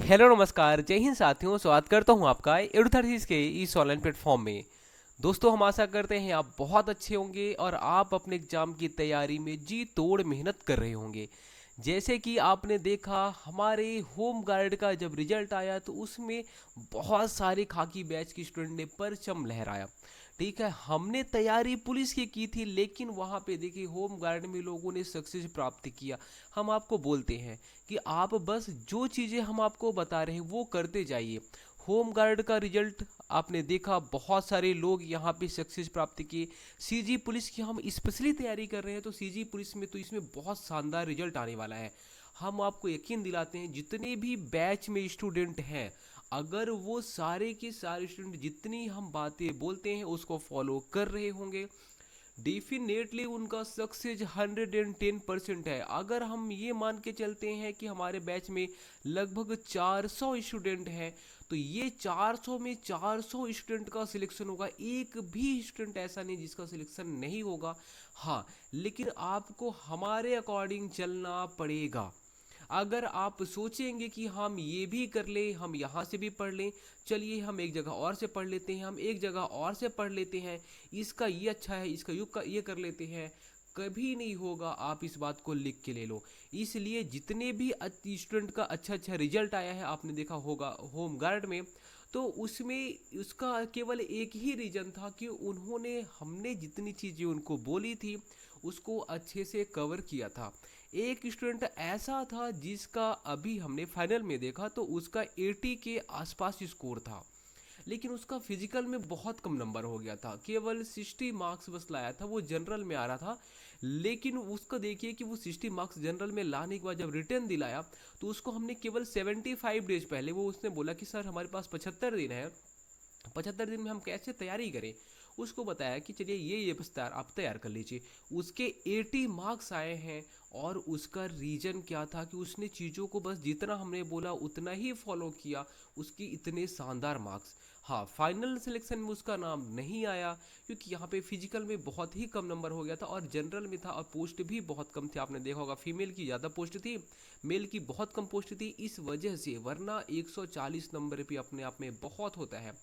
Hello नमस्कार जय हिंद साथियों, स्वागत करता हूं आपका एडुथर्सिस के इस ऑनलाइन प्लेटफॉर्म में। दोस्तों, हम आशा करते हैं आप बहुत अच्छे होंगे और आप अपने एग्जाम की तैयारी में जी तोड़ मेहनत कर रहे होंगे। जैसे कि आपने देखा, हमारे होम गार्ड का जब रिजल्ट आया तो उसमें बहुत सारे खाकी बैच के स्टूडेंट ने परचम लहराया। ठीक है, हमने तैयारी पुलिस की थी, लेकिन वहाँ पे देखिए होम गार्ड में लोगों ने सक्सेस प्राप्त किया। हम आपको बोलते हैं कि आप बस जो चीज़ें हम आपको बता रहे हैं वो करते जाइए। होम गार्ड का रिजल्ट आपने देखा, बहुत सारे लोग यहाँ पे सक्सेस प्राप्त किए। सीजी पुलिस की हम स्पेशली तैयारी कर रहे हैं, तो सीजी पुलिस में तो इसमें बहुत शानदार रिजल्ट आने वाला है। हम आपको यकीन दिलाते हैं, जितने भी बैच में स्टूडेंट हैं, अगर वो सारे के सारे स्टूडेंट जितनी हम बातें बोलते हैं उसको फॉलो कर रहे होंगे, डेफिनेटली उनका सक्सेस 110% है। अगर हम ये मान के चलते हैं कि हमारे बैच में लगभग 400 स्टूडेंट हैं, तो ये 400 में 400 स्टूडेंट का सिलेक्शन होगा। एक भी स्टूडेंट ऐसा नहीं जिसका सिलेक्शन नहीं होगा। हाँ, लेकिन आपको हमारे अकॉर्डिंग चलना पड़ेगा। अगर आप सोचेंगे कि हम ये भी कर लें, हम यहाँ से भी पढ़ लें, चलिए हम एक जगह और से पढ़ लेते हैं, हम एक जगह और से पढ़ लेते हैं, इसका ये अच्छा है, इसका युग का ये कर लेते हैं, कभी नहीं होगा। आप इस बात को लिख के ले लो। इसलिए जितने भी स्टूडेंट का अच्छा अच्छा रिजल्ट आया है, आपने देखा होगा होम गार्ड में, तो उसमें उसका केवल एक ही रीज़न था कि उन्होंने हमने जितनी चीज़ें उनको बोली थी उसको अच्छे से कवर किया था। एक स्टूडेंट ऐसा था जिसका अभी हमने फाइनल में देखा तो उसका 80 के आसपास स्कोर था, लेकिन उसका फिजिकल में बहुत कम नंबर हो गया था, केवल 60 मार्क्स बस लाया था। वो जनरल में आ रहा था, लेकिन उसका देखिए कि वो 60 मार्क्स जनरल में लाने के बाद जब रिटर्न दिलाया तो उसको हमने केवल 75 डेज पहले, वो उसने बोला कि सर हमारे पास 75 दिन है, 75 दिन में हम कैसे तैयारी करें। उसको बताया कि चलिए ये प्रस्ताव आप तैयार कर लीजिए। उसके 80 मार्क्स आए हैं, और उसका रीजन क्या था कि उसने चीज़ों को बस जितना हमने बोला उतना ही फॉलो किया, उसकी इतने शानदार मार्क्स। हाँ, फाइनल सिलेक्शन में उसका नाम नहीं आया, क्योंकि यहाँ पे फिजिकल में बहुत ही कम नंबर हो गया था और जनरल में था, और पोस्ट भी बहुत कम थी। आपने देखा होगा फीमेल की ज़्यादा पोस्ट थी, मेल की बहुत कम पोस्ट थी, इस वजह से। वरना 140 नंबर भी अपने आप में बहुत होता है।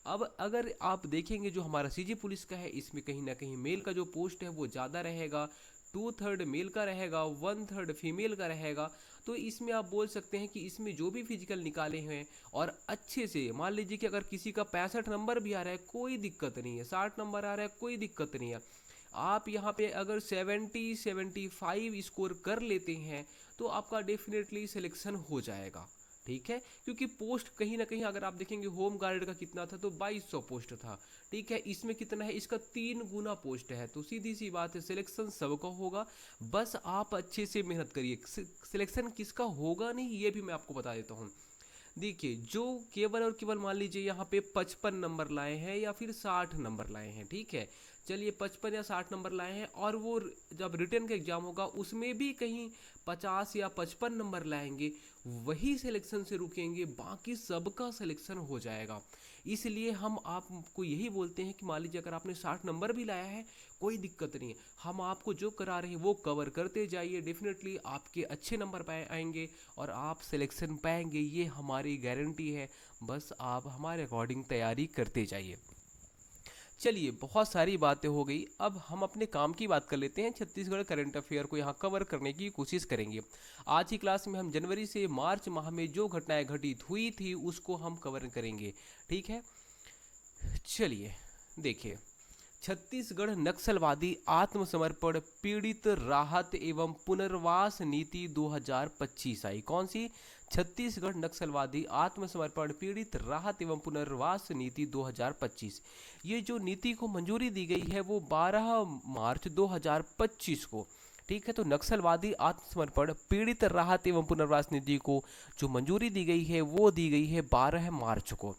अब अगर आप देखेंगे जो हमारा सीजी पुलिस का है, इसमें कहीं ना कहीं मेल का जो पोस्ट है वो ज़्यादा रहेगा, 2/3 मेल का रहेगा, 1/3 फीमेल का रहेगा। तो इसमें आप बोल सकते हैं कि इसमें जो भी फिजिकल निकाले हैं और अच्छे से, मान लीजिए कि अगर किसी का 65 नंबर भी आ रहा है कोई दिक्कत नहीं है, 60 नंबर आ रहा है कोई दिक्कत नहीं है। आप यहाँ पे अगर 70-75 स्कोर कर लेते हैं तो आपका डेफिनेटली सिलेक्शन हो जाएगा। ठीक है, क्योंकि पोस्ट कहीं ना कहीं अगर आप देखेंगे होम गार्ड का कितना था, तो 2200 पोस्ट था। ठीक है, इसमें कितना है, इसका 3 गुना पोस्ट है, तो सीधी सी बात है सिलेक्शन सबका होगा। बस आप अच्छे से मेहनत करिए। सिलेक्शन किसका होगा नहीं ये भी मैं आपको बता देता हूँ। देखिए, जो केवल और केवल मान लीजिए यहाँ पे 55 नंबर लाए हैं या फिर 60 नंबर लाए हैं, ठीक है, चलिए 55 या 60 नंबर लाए हैं, और वो जब रिटर्न का एग्जाम होगा उसमें भी कहीं 50 या 55 नंबर लाएंगे, वही सिलेक्शन से रुकेंगे, बाकी सबका सिलेक्शन हो जाएगा। इसलिए हम आपको यही बोलते हैं कि मान लीजिए अगर आपने 60 नंबर भी लाया है कोई दिक्कत नहीं है, हम आपको जो करा रहे हैं वो कवर करते जाइए, डेफिनेटली आपके अच्छे नंबर पाए आएंगे और आप सिलेक्शन पाएंगे, ये हमारी गारंटी है। बस आप हमारे अकॉर्डिंग तैयारी करते जाइए। चलिए, बहुत सारी बातें हो गई, अब हम अपने काम की बात कर लेते हैं। छत्तीसगढ़ करंट अफेयर को यहाँ कवर करने की कोशिश करेंगे। आज की क्लास में हम जनवरी से मार्च माह में जो घटनाएं घटित हुई थी उसको हम कवर करेंगे। ठीक है, चलिए देखिए। छत्तीसगढ़ नक्सलवादी आत्मसमर्पण पीड़ित राहत एवं पुनर्वास नीति 2025 आई। कौन सी? छत्तीसगढ़ नक्सलवादी आत्मसमर्पण पीड़ित राहत एवं पुनर्वास नीति 2025। ये जो नीति को मंजूरी दी गई है वो 12 मार्च 2025 को। ठीक है, तो नक्सलवादी आत्मसमर्पण पीड़ित राहत एवं पुनर्वास नीति को जो मंजूरी दी गई है वो दी गई है 12 मार्च को।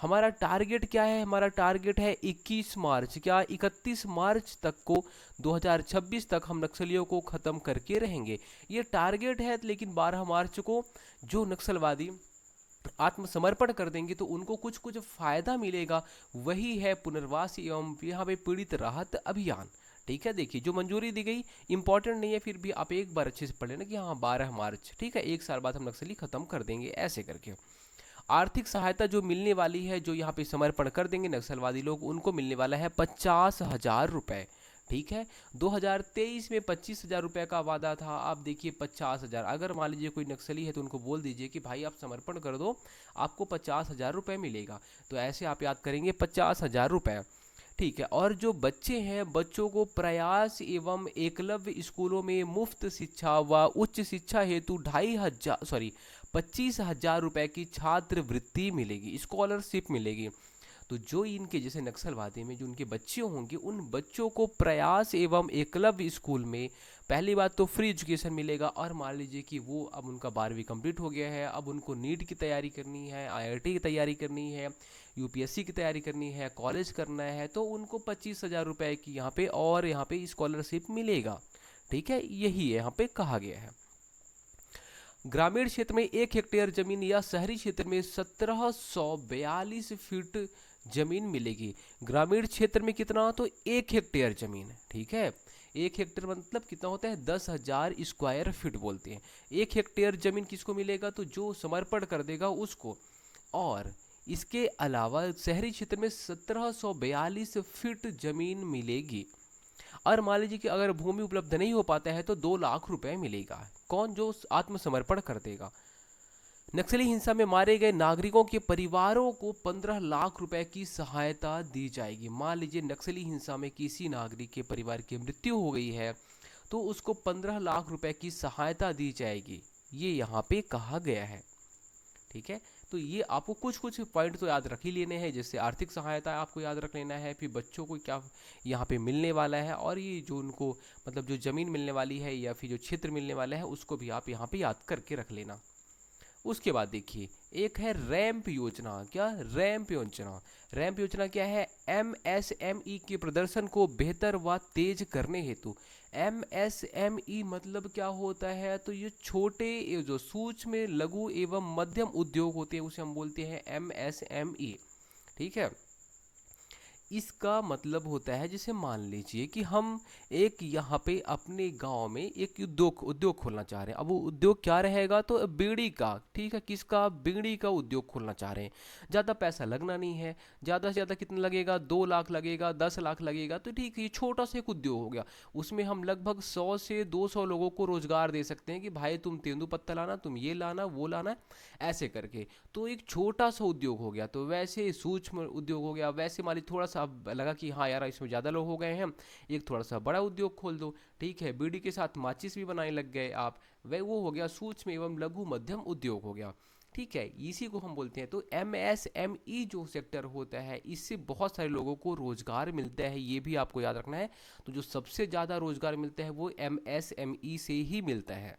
हमारा टारगेट क्या है? हमारा टारगेट है 21 मार्च, क्या 31 मार्च तक को 2026 तक हम नक्सलियों को ख़त्म करके रहेंगे, ये टारगेट है। लेकिन 12 मार्च को जो नक्सलवादी आत्मसमर्पण कर देंगे तो उनको कुछ कुछ फायदा मिलेगा, वही है पुनर्वास एवं यहाँ पे पीड़ित राहत अभियान। ठीक है, देखिए जो मंजूरी दी गई इंपॉर्टेंट नहीं है, फिर भी आप एक बार अच्छे से पढ़ लेना कि हाँ 12 मार्च, ठीक है, एक साल बाद हम नक्सली खत्म कर देंगे ऐसे करके। आर्थिक सहायता जो मिलने वाली है, जो यहाँ पे समर्पण कर देंगे नक्सलवादी लोग, उनको मिलने वाला है 50,000 रुपए। ठीक है, 2023 में 25,000 रुपए का वादा था, आप देखिए 50,000। अगर मान लीजिए कोई नक्सली है तो उनको बोल दीजिए कि भाई आप समर्पण कर दो, आपको 50,000 रुपए मिलेगा। तो ऐसे आप याद करेंगे 50,000 रुपए। ठीक है, और जो बच्चे हैं, बच्चों को प्रयास एवं एकलव्य स्कूलों में मुफ्त शिक्षा व उच्च शिक्षा हेतु 25,000 रुपए की छात्रवृत्ति मिलेगी, स्कॉलरशिप मिलेगी। तो जो इनके जैसे नक्सलवादी में जो उनके बच्चे होंगे, उन बच्चों को प्रयास एवं एकलव्य स्कूल में पहली बात तो फ्री एजुकेशन मिलेगा। और मान लीजिए कि वो अब उनका 12वीं कंप्लीट हो गया है, अब उनको नीट की तैयारी करनी है, आईआईटी की तैयारी करनी है, यूपीएससी की तैयारी करनी है, कॉलेज करना है, तो उनको 25,000 रुपए की यहाँ पे स्कॉलरशिप मिलेगा। ठीक है, यही यहाँ पे कहा गया है। ग्रामीण क्षेत्र में 1 हेक्टेयर जमीन या शहरी क्षेत्र में 1742 फीट जमीन मिलेगी। ग्रामीण क्षेत्र में कितना, तो 1 हेक्टेयर जमीन। ठीक है, 1 हेक्टेयर मतलब कितना होता है, 10,000 स्क्वायर फीट बोलते हैं। 1 हेक्टेयर जमीन किसको मिलेगा, तो जो समर्पण कर देगा उसको। और इसके अलावा शहरी क्षेत्र में 1742 फीट जमीन मिलेगी। और मान लीजिए कि अगर भूमि उपलब्ध नहीं हो पाता है तो 2 लाख रुपए मिलेगा। कौन, जो आत्मसमर्पण कर देगा। नक्सली हिंसा में मारे गए नागरिकों के परिवारों को 15 लाख रुपए की सहायता दी जाएगी। मान लीजिए नक्सली हिंसा में किसी नागरिक के परिवार की मृत्यु हो गई है तो उसको 15 लाख रुपए की सहायता दी जाएगी, ये यहाँ पे कहा गया है। ठीक है, तो ये आपको कुछ कुछ पॉइंट तो याद रख ही लेने हैं, जैसे आर्थिक सहायता आपको याद रख लेना है, फिर बच्चों को क्या यहाँ पे मिलने वाला है, और ये जो उनको मतलब जो ज़मीन मिलने वाली है या फिर जो क्षेत्र मिलने वाला है उसको भी आप यहाँ पे याद करके रख लेना। उसके बाद देखिए एक है रैंप योजना। क्या, रैंप योजना। रैंप योजना क्या है, एमएसएमई के प्रदर्शन को बेहतर व तेज करने हेतु। एमएसएमई मतलब क्या होता है, तो ये छोटे, ये जो सूक्ष्म लघु एवं मध्यम उद्योग होते हैं उसे हम बोलते हैं एमएसएमई। ठीक है, इसका मतलब होता है, जैसे मान लीजिए कि हम एक यहाँ पे अपने गांव में एक उद्योग उद्योग खोलना चाह रहे हैं। अब वो उद्योग क्या रहेगा, तो बीड़ी का। ठीक है, किसका, बीड़ी का उद्योग खोलना चाह रहे हैं। ज़्यादा पैसा लगना नहीं है, ज़्यादा से ज़्यादा कितना लगेगा, 2 लाख लगेगा, 10 लाख लगेगा, तो ठीक है, ये छोटा सा एक उद्योग हो गया। उसमें हम लगभग 100 से 200 लोगों को रोजगार दे सकते हैं कि भाई तुम तेंदुपत्ता लाना, तुम ये लाना, वो लाना, ऐसे करके। तो एक छोटा सा उद्योग हो गया। तो वैसे सूक्ष्म उद्योग हो गया। वैसे मान लीजिए थोड़ा सा अब लगा कि हाँ यार इसमें ज़्यादा लोग हो गए हैं, एक थोड़ा सा बड़ा उद्योग खोल दो। ठीक है, बीड़ी के साथ माचिस भी बनाने लग गए आप, वह वो हो गया सूक्ष्म एवं लघु मध्यम उद्योग हो गया। ठीक है, इसी को हम बोलते हैं। तो एमएसएमई जो सेक्टर होता है, इससे बहुत सारे लोगों को रोजगार मिलता है, ये भी आपको याद रखना है। तो जो सबसे ज़्यादा रोजगार मिलता है वो एमएसएमई से ही मिलता है।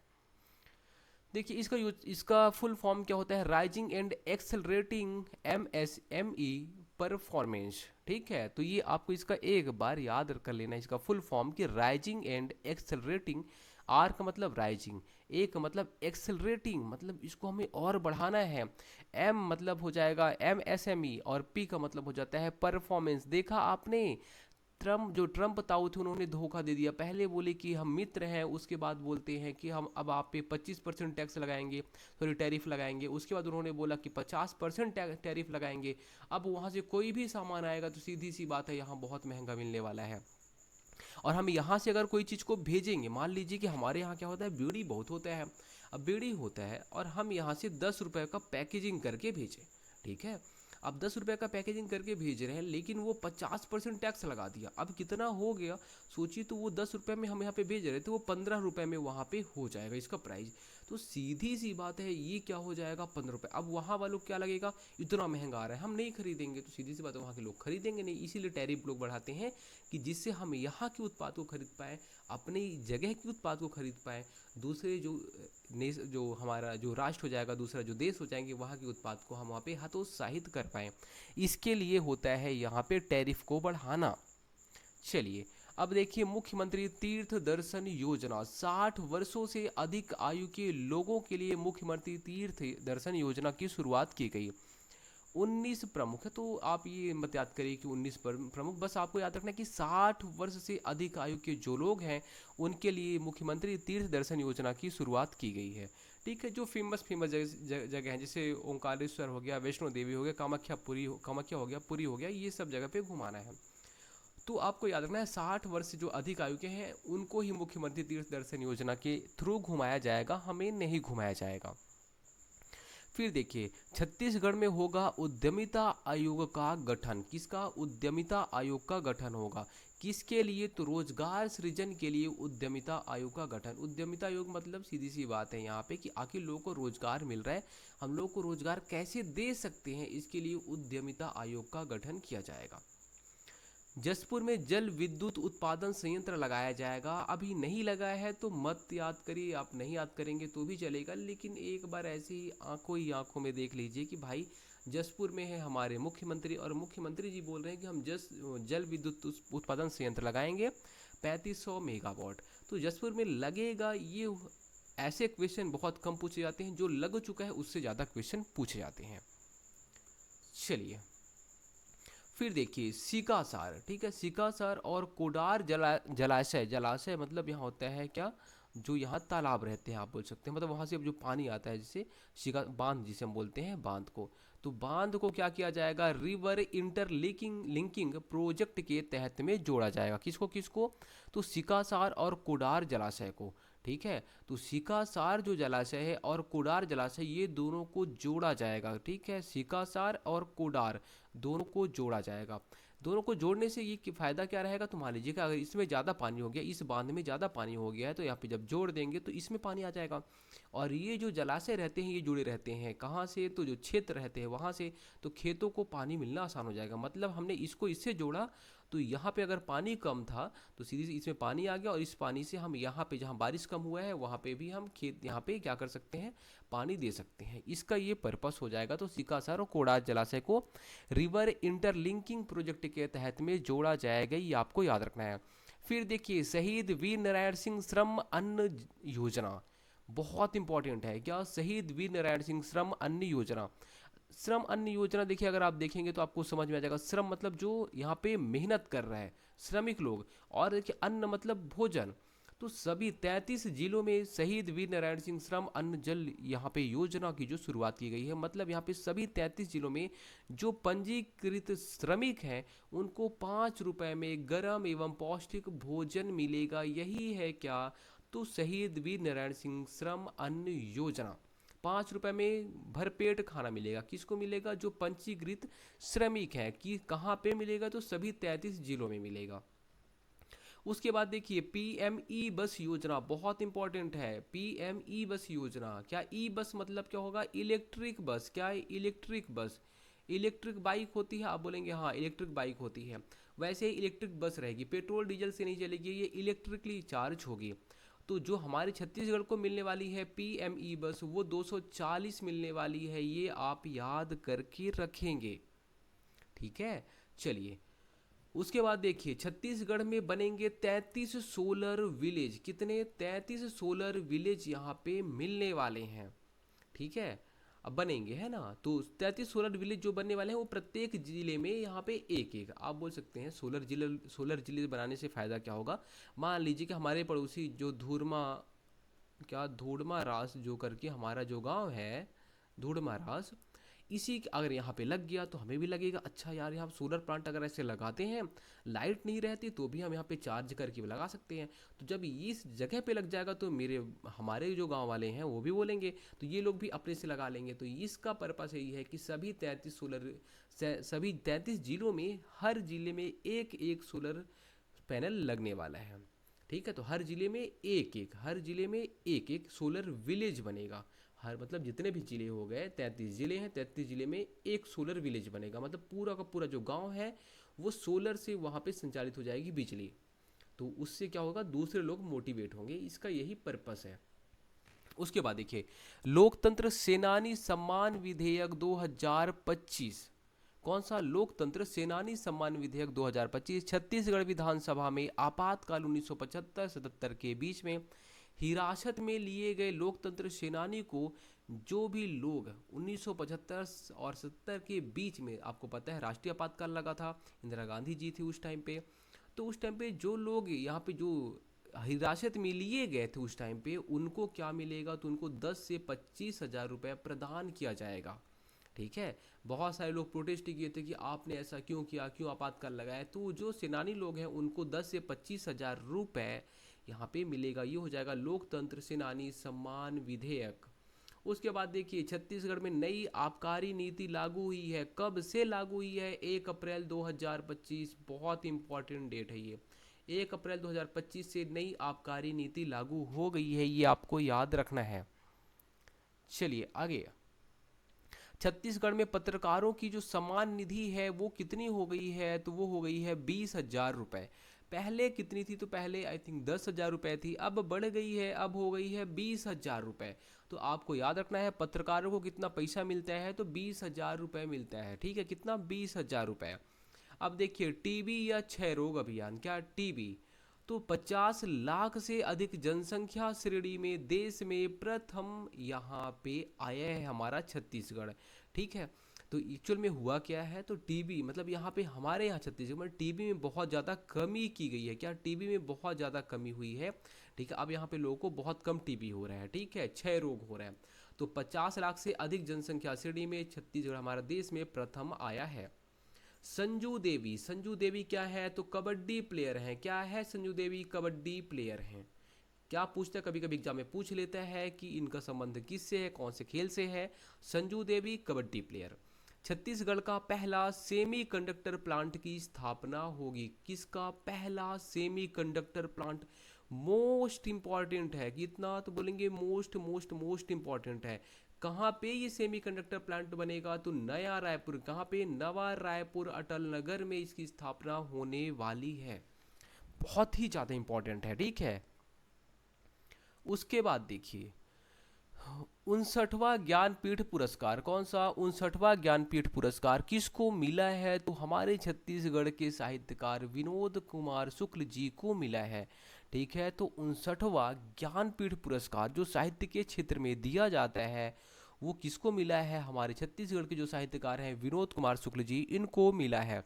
देखिए इसका फुल फॉर्म क्या होता है, rising and accelerating MSME performance. ठीक है, तो ये आपको इसका एक बार याद कर लेना है, इसका फुल फॉर्म कि राइजिंग एंड एक्सेलरेटिंग। आर का मतलब राइजिंग, ए का मतलब एक्सेलरेटिंग, मतलब इसको हमें और बढ़ाना है। एम मतलब हो जाएगा एमएसएमई, और पी का मतलब हो जाता है परफॉर्मेंस। देखा आपने, ट्रम्प ताऊ थे, उन्होंने धोखा दे दिया। पहले बोले कि हम मित्र हैं, उसके बाद बोलते हैं कि हम अब आप पे 25% टैक्स लगाएंगे, सॉरी टैरिफ लगाएंगे। उसके बाद उन्होंने बोला कि 50% टैरिफ लगाएंगे। अब वहाँ से कोई भी सामान आएगा तो सीधी सी बात है यहाँ बहुत महंगा मिलने वाला है। और हम यहाँ से अगर कोई चीज़ को भेजेंगे, मान लीजिए कि हमारे यहाँ क्या होता है, बीड़ी बहुत होता है। अब बीड़ी होता है और हम यहाँ से 10 रुपये का पैकेजिंग करके भेजें। ठीक है, अब 10 रुपये का पैकेजिंग करके भेज रहे हैं, लेकिन वो 50% टैक्स लगा दिया। अब कितना हो गया, सोचिए, तो वो 10 रुपये में हम यहाँ पे भेज रहे थे, वो 15 रुपये में वहाँ पे हो जाएगा इसका प्राइस। तो सीधी सी बात है, ये क्या हो जाएगा, 15 रुपये। अब वहाँ वालों को क्या लगेगा, इतना महंगा आ रहा है, हम नहीं खरीदेंगे। तो सीधी सी बात है, वहाँ के लोग खरीदेंगे नहीं, इसीलिए टैरिफ लोग बढ़ाते हैं कि जिससे हम यहाँ के उत्पाद को खरीद पाएँ, अपनी जगह के उत्पाद को खरीद पाएँ। दूसरे जो हमारा जो राष्ट्र हो जाएगा, दूसरा जो देश हो जाएंगे, वहाँ के उत्पाद को हम वहाँ पे हतोत्साहित कर पाएँ। इसके लिए होता है यहाँ पे टैरिफ को बढ़ाना। चलिए अब देखिए, मुख्यमंत्री तीर्थ दर्शन योजना। 60 वर्षों से अधिक आयु के लोगों के लिए मुख्यमंत्री तीर्थ दर्शन योजना की शुरुआत की गई। 19 प्रमुख है, तो आप ये मत याद करिए कि 19 प्रमुख, बस आपको याद रखना है कि 60 वर्ष से अधिक आयु के जो लोग हैं उनके लिए मुख्यमंत्री तीर्थ दर्शन योजना की शुरुआत की गई है। ठीक है, जो फेमस फेमस जगह हैं, जैसे ओंकारेश्वर हो गया, वैष्णो देवी हो गया, कामाख्या हो गया, पुरी हो गया, ये सब जगह पे घुमाना है। तो आपको याद रखना है 60 वर्ष से जो अधिक आयु के हैं उनको ही मुख्यमंत्री तीर्थ दर्शन योजना के थ्रू घुमाया जाएगा, हमें नहीं घुमाया जाएगा। फिर देखिए, छत्तीसगढ़ में होगा उद्यमिता आयोग का गठन। किसका? उद्यमिता आयोग का गठन होगा। किसके लिए? तो रोजगार सृजन के लिए उद्यमिता आयोग का गठन। उद्यमिता आयोग मतलब सीधी सी बात है यहाँ पे कि आखिर लोगों को रोजगार मिल रहा है, हम लोग को रोजगार कैसे दे सकते हैं, इसके लिए उद्यमिता आयोग का गठन किया जाएगा। जसपुर में जल विद्युत उत्पादन संयंत्र लगाया जाएगा। अभी नहीं लगाया है तो मत याद करिए, आप नहीं याद करेंगे तो भी चलेगा, लेकिन एक बार ऐसे ही आंखों में देख लीजिए कि भाई जसपुर में है हमारे मुख्यमंत्री, और मुख्यमंत्री जी बोल रहे हैं कि हम जल विद्युत उत्पादन संयंत्र लगाएंगे 3500 मेगावाट। तो जसपुर में लगेगा ये, ऐसे क्वेश्चन बहुत कम पूछे जाते हैं, जो लग चुका है उससे ज़्यादा क्वेश्चन पूछे जाते हैं। चलिए, फिर देखिए सिकासार। ठीक है, सिकासार और कोडार जलाशय। जलाशय मतलब यहाँ होता है क्या, जो यहाँ तालाब रहते हैं आप बोल सकते हैं, मतलब वहाँ से अब जो पानी आता है, जिसे शिका बांध जिसे हम बोलते हैं, बांध को, तो बांध को क्या किया जाएगा, रिवर इंटरलिंकिंग लिंकिंग प्रोजेक्ट के तहत में जोड़ा जाएगा। किसको किसको? तो सिकासार और कोडार जलाशय को। ठीक है, तो सिकासार जो जलाशय है और कोडार जलाशय, ये दोनों को जोड़ा जाएगा। ठीक है, सिकासार और कोडार दोनों को जोड़ा जाएगा। दोनों को जोड़ने से ये फ़ायदा क्या रहेगा, तो मान लीजिए कि अगर इसमें ज़्यादा पानी हो गया, इस बांध में ज़्यादा पानी हो गया है, तो यहाँ पे जब जोड़ देंगे तो इसमें पानी आ जाएगा। और ये जो जलाशय रहते हैं ये जुड़े रहते हैं कहाँ से, तो जो क्षेत्र रहते हैं वहाँ से, तो खेतों को पानी मिलना आसान हो जाएगा। मतलब हमने इसको इससे जोड़ा, तो यहाँ पे अगर पानी कम था तो सीधी सी इसमें पानी आ गया, और इस पानी से हम यहाँ पे जहाँ बारिश कम हुआ है वहाँ पे भी हम खेत यहाँ पे क्या कर सकते हैं, पानी दे सकते हैं। इसका ये पर्पस हो जाएगा। तो सिकासार और कोडार जलाशय को रिवर इंटरलिंकिंग प्रोजेक्ट के तहत में जोड़ा जाएगा, ये आपको याद रखना है। फिर देखिए, शहीद वीर नारायण सिंह श्रम अन्न योजना बहुत इंपॉर्टेंट है। क्या? शहीद वीर नारायण सिंह श्रम अन्न योजना। श्रम अन्न योजना देखिए, अगर आप देखेंगे तो आपको समझ में आ जाएगा। श्रम मतलब जो यहाँ पे मेहनत कर रहा है, श्रमिक लोग, और देखिए अन्न मतलब भोजन। तो सभी 33 जिलों में शहीद वीर नारायण सिंह श्रम अन्न जल यहाँ पे योजना की जो शुरुआत की गई है, मतलब यहाँ पे सभी 33 जिलों में जो पंजीकृत श्रमिक हैं उनको 5 रुपए में गर्म एवं पौष्टिक भोजन मिलेगा। यही है क्या, तो शहीद वीर नारायण सिंह श्रम अन्न योजना। 5 रुपए में भरपेट खाना मिलेगा। किसको मिलेगा? जो पंजीकृत श्रमिक हैं। कि कहाँ पे मिलेगा? तो सभी 33 जिलों में मिलेगा। उसके बाद देखिए, पीएमई बस योजना बहुत इंपॉर्टेंट है। पीएमई बस योजना, क्या ई बस मतलब क्या होगा? Electric bus. क्या है? Electric bus. इलेक्ट्रिक बाइक होती है, आप बोलेंगे हाँ इलेक्ट्रिक बाइक होती है, वैसे ही इलेक्ट्रिक बस रहेगी, पेट्रोल डीजल से नहीं चलेगी, ये इलेक्ट्रिकली चार्ज होगी। तो जो हमारे छत्तीसगढ़ को मिलने वाली है पीएमई बस, वो 240 मिलने वाली है, ये आप याद करके रखेंगे। ठीक है, चलिए। उसके बाद देखिए, छत्तीसगढ़ में बनेंगे 33 सोलर विलेज। कितने? 33 सोलर विलेज यहाँ पे मिलने वाले हैं। ठीक है, अब बनेंगे, है ना। तो 33 सोलर विलेज जो बनने वाले हैं वो प्रत्येक जिले में यहाँ पे एक एक, आप बोल सकते हैं सोलर जिले बनाने से फ़ायदा क्या होगा। मान लीजिए कि हमारे पड़ोसी जो धूड़मा रास जो करके हमारा जो गांव है, धूड़मा रास, अगर यहाँ पे लग गया तो हमें भी लगेगा। अच्छा यार, यहाँ सोलर प्लांट अगर ऐसे लगाते हैं, लाइट नहीं रहती तो भी हम यहाँ पे चार्ज करके लगा सकते हैं। तो जब इस जगह पे लग जाएगा तो हमारे जो गांव वाले हैं वो भी बोलेंगे, तो ये लोग भी अपने से लगा लेंगे। तो इसका पर्पस यही है कि सभी 33 जिलों में, हर जिले में एक एक सोलर पैनल लगने वाला है। ठीक है, तो हर जिले में एक एक सोलर विलेज बनेगा। हर मतलब जितने भी जिले हो गए, 33 जिले हैं, 33 जिले में एक सोलर विलेज बनेगा, मतलब पूरा का पूरा जो गांव है वो सोलर से वहाँ पे संचालित हो जाएगी बिजली। तो उससे क्या होगा, दूसरे लोग मोटिवेट होंगे, इसका यही पर्पस है। उसके बाद देखिए, लोकतंत्र सेनानी सम्मान विधेयक 2025। कौन सा? लोकतंत्र सेनानी सम्मान विधेयक 2025 छत्तीसगढ़ विधानसभा में आपातकाल 1975-77 के बीच में हिरासत में लिए गए लोकतंत्र सेनानी को जो भी लोग 1975 और 70 के बीच में, आपको पता है राष्ट्रीय आपातकाल लगा था, इंदिरा गांधी जी थी उस टाइम पे, तो उस टाइम पे जो लोग यहाँ पे जो हिरासत में लिए गए थे उस टाइम पे, उनको क्या मिलेगा, तो उनको 10 से 25 हज़ार रुपये प्रदान किया जाएगा। ठीक है। बहुत सारे लोग प्रोटेस्ट किए थे कि आपने ऐसा क्यों किया, क्यों आपातकाल लगाया, तो जो सेनानी लोग हैं उनको 10 से 25 हज़ार रुपये यहाँ पे मिलेगा। ये हो जाएगा लोकतंत्र सेनानी सम्मान विधेयक। उसके बाद देखिए छत्तीसगढ़ में नई आबकारी नीति लागू हुई है। कब से लागू हुई है? 1 अप्रैल 2025, बहुत इंपॉर्टेंट डेट है ये। 1 अप्रैल 2025 से नई आबकारी नीति लागू हो गई है, ये आपको याद रखना है। चलिए आगे। छत्तीसगढ़ में पत्रकारों की जो सम्मान निधि है वो कितनी हो गई है? तो वो हो गई है 20 हज़ार रुपये। पहले कितनी थी? तो पहले आई थिंक 10 हज़ार रुपये थी, अब बढ़ गई है, अब हो गई है 20 हज़ार रुपये। तो आपको याद रखना है पत्रकारों को कितना पैसा मिलता है, तो 20 हज़ार रुपये मिलता है। ठीक है, कितना? 20 हज़ार रुपये। अब देखिए टीबी या क्षय रोग अभियान, क्या टीबी, तो 50 लाख से अधिक जनसंख्या श्रेणी में देश में प्रथम यहाँ पे आया है हमारा छत्तीसगढ़। ठीक है। तो एक्चुअल में हुआ क्या है, तो टीबी मतलब यहाँ पे हमारे यहाँ छत्तीसगढ़ में टीबी में बहुत ज़्यादा कमी की गई है। क्या? टीबी में बहुत ज़्यादा कमी हुई है। ठीक है, अब यहाँ पे लोगों को बहुत कम टीबी हो रहा है। ठीक है, क्षय रोग हो रहा है। तो 50 लाख से अधिक जनसंख्या श्रेणी में छत्तीसगढ़ हमारा देश में प्रथम आया है। संजू देवी, संजू देवी क्या है? तो कबड्डी प्लेयर हैं। क्या है? संजू देवी कबड्डी प्लेयर हैं। क्या पूछता है, कभी कभी एग्जाम में पूछ लेता है कि इनका संबंध किससे है, कौन से खेल से है। संजू देवी कबड्डी प्लेयर। छत्तीसगढ़ का पहला सेमी कंडक्टर प्लांट की स्थापना होगी। किसका? पहला semi conductor plant. Most important है, कितना? तो बोलेंगे मोस्ट मोस्ट मोस्ट इंपॉर्टेंट है। कहाँ पे ये सेमीकंडक्टर प्लांट बनेगा? तो नया रायपुर। कहाँ पे? नवा रायपुर अटल नगर में इसकी स्थापना होने वाली है। बहुत ही ज़्यादा इंपॉर्टेंट है। ठीक है। उसके बाद देखिए 59वां ज्ञानपीठ पुरस्कार, कौन सा? 59वां ज्ञानपीठ पुरस्कार किसको मिला है? तो हमारे छत्तीसगढ़ के साहित्यकार विनोद कुमार शुक्ल जी को मिला है। ठीक है, तो 59वां ज्ञानपीठ पुरस्कार जो साहित्य के क्षेत्र में दिया जाता है वो किसको मिला है? हमारे छत्तीसगढ़ के जो साहित्यकार हैं विनोद कुमार शुक्ल जी, इनको मिला है।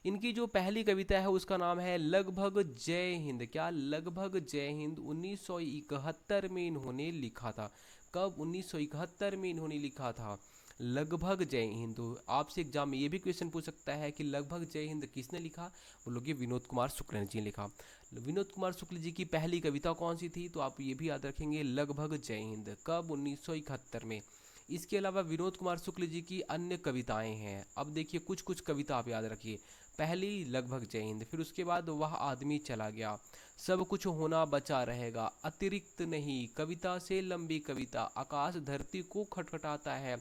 इनकी जो पहली कविता है उसका नाम है लगभग जय हिंद। क्या? लगभग जय हिंद। 1971 में इन्होंने लिखा था। कब? 1971 में इन्होंने लिखा था लगभग जय हिंद। तो आपसे एग्जाम में ये भी क्वेश्चन पूछ सकता है कि लगभग जय हिंद किसने लिखा? बोलोगे विनोद कुमार शुक्ल जी ने लिखा। विनोद कुमार शुक्ल जी की पहली कविता कौन सी थी? तो आप ये भी याद रखेंगे लगभग जय हिंद। कब? 1971 में। इसके अलावा विनोद कुमार शुक्ल जी की अन्य कविताएं हैं। अब देखिए कुछ कुछ कविता आप याद रखिए। पहली लगभग जय हिंद, फिर उसके बाद वह आदमी चला गया, सब कुछ होना बचा रहेगा, अतिरिक्त नहीं, कविता से लंबी कविता, आकाश धरती को खटखटाता है,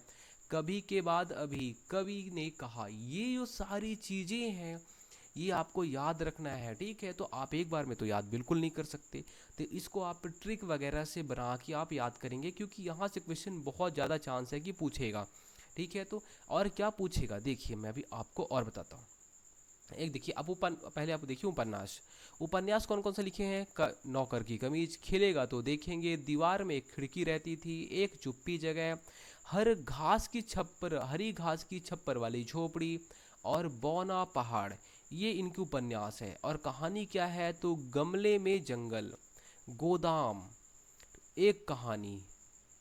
कभी के बाद अभी, कवि ने कहा। ये जो सारी चीज़ें हैं ये आपको याद रखना है। ठीक है, तो आप एक बार में तो याद बिल्कुल नहीं कर सकते, तो इसको आप ट्रिक वगैरह से बना के आप याद करेंगे, क्योंकि यहाँ से क्वेश्चन बहुत ज़्यादा चांस है कि पूछेगा। ठीक है, तो और क्या पूछेगा देखिए मैं अभी आपको और बताता हूँ। एक देखिए अब पहले आप देखिए उपन्यास। उपन्यास कौन कौन से लिखे हैं? नौकर की कमीज, खेलेगा तो देखेंगे, दीवार में एक खिड़की रहती थी, एक चुप्पी जगह, हर घास की छप्पर, हरी घास की छप्पर वाली झोपड़ी, और बौना पहाड़। ये इनके उपन्यास है। और कहानी क्या है? तो गमले में जंगल, गोदाम, एक कहानी,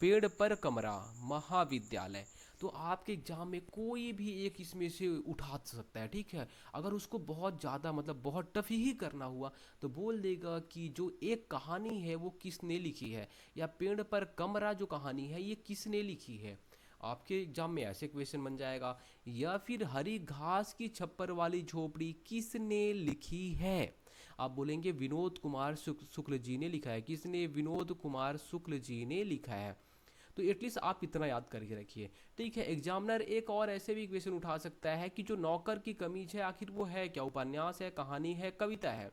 पेड़ पर कमरा, महाविद्यालय। तो आपके एग्जाम में कोई भी एक इसमें से उठा सकता है। ठीक है, अगर उसको बहुत ज़्यादा मतलब बहुत टफ ही करना हुआ तो बोल देगा कि जो एक कहानी है वो किसने लिखी है, या पेड़ पर कमरा जो कहानी है ये किसने लिखी है। आपके एग्जाम में ऐसे क्वेश्चन बन जाएगा। या फिर हरी घास की छप्पर वाली झोपड़ी किसने लिखी है? आप बोलेंगे विनोद कुमार शुक्ल जी ने लिखा है। किसने? विनोद कुमार शुक्ल जी ने लिखा है। तो एटलीस्ट आप इतना याद करके रखिए। ठीक है, एग्जामिनर एक और ऐसे भी क्वेश्चन उठा सकता है कि जो नौकर की कमीज है आखिर वो है क्या? उपन्यास है, कहानी है, कविता है?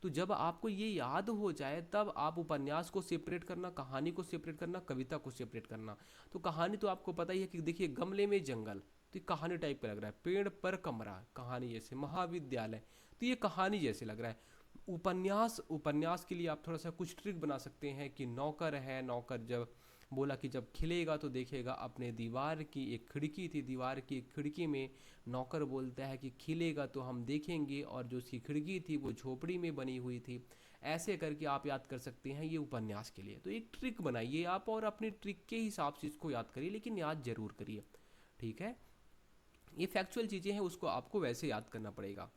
तो जब आपको ये याद हो जाए तब आप उपन्यास को सेपरेट करना, कहानी को सेपरेट करना, कविता को सेपरेट करना। तो कहानी तो आपको पता ही है कि देखिए गमले में जंगल, तो ये कहानी टाइप का लग रहा है। पेड़ पर कमरा, कहानी जैसे। महाविद्यालय, तो ये कहानी जैसे लग रहा है। उपन्यास, उपन्यास के लिए आप थोड़ा सा कुछ ट्रिक बना सकते हैं कि नौकर है, नौकर जब बोला कि जब खिलेगा तो देखेगा अपने दीवार की एक खिड़की थी, दीवार की एक खिड़की में नौकर बोलता है कि खिलेगा तो हम देखेंगे, और जो उसकी खिड़की थी वो झोपड़ी में बनी हुई थी। ऐसे करके आप याद कर सकते हैं ये उपन्यास के लिए। तो एक ट्रिक बनाइए आप और अपनी ट्रिक के हिसाब से इसको याद करिए, लेकिन याद जरूर करिए, ठीक है। ये फैक्चुअल चीज़ें हैं, उसको आपको वैसे याद करना पड़ेगा।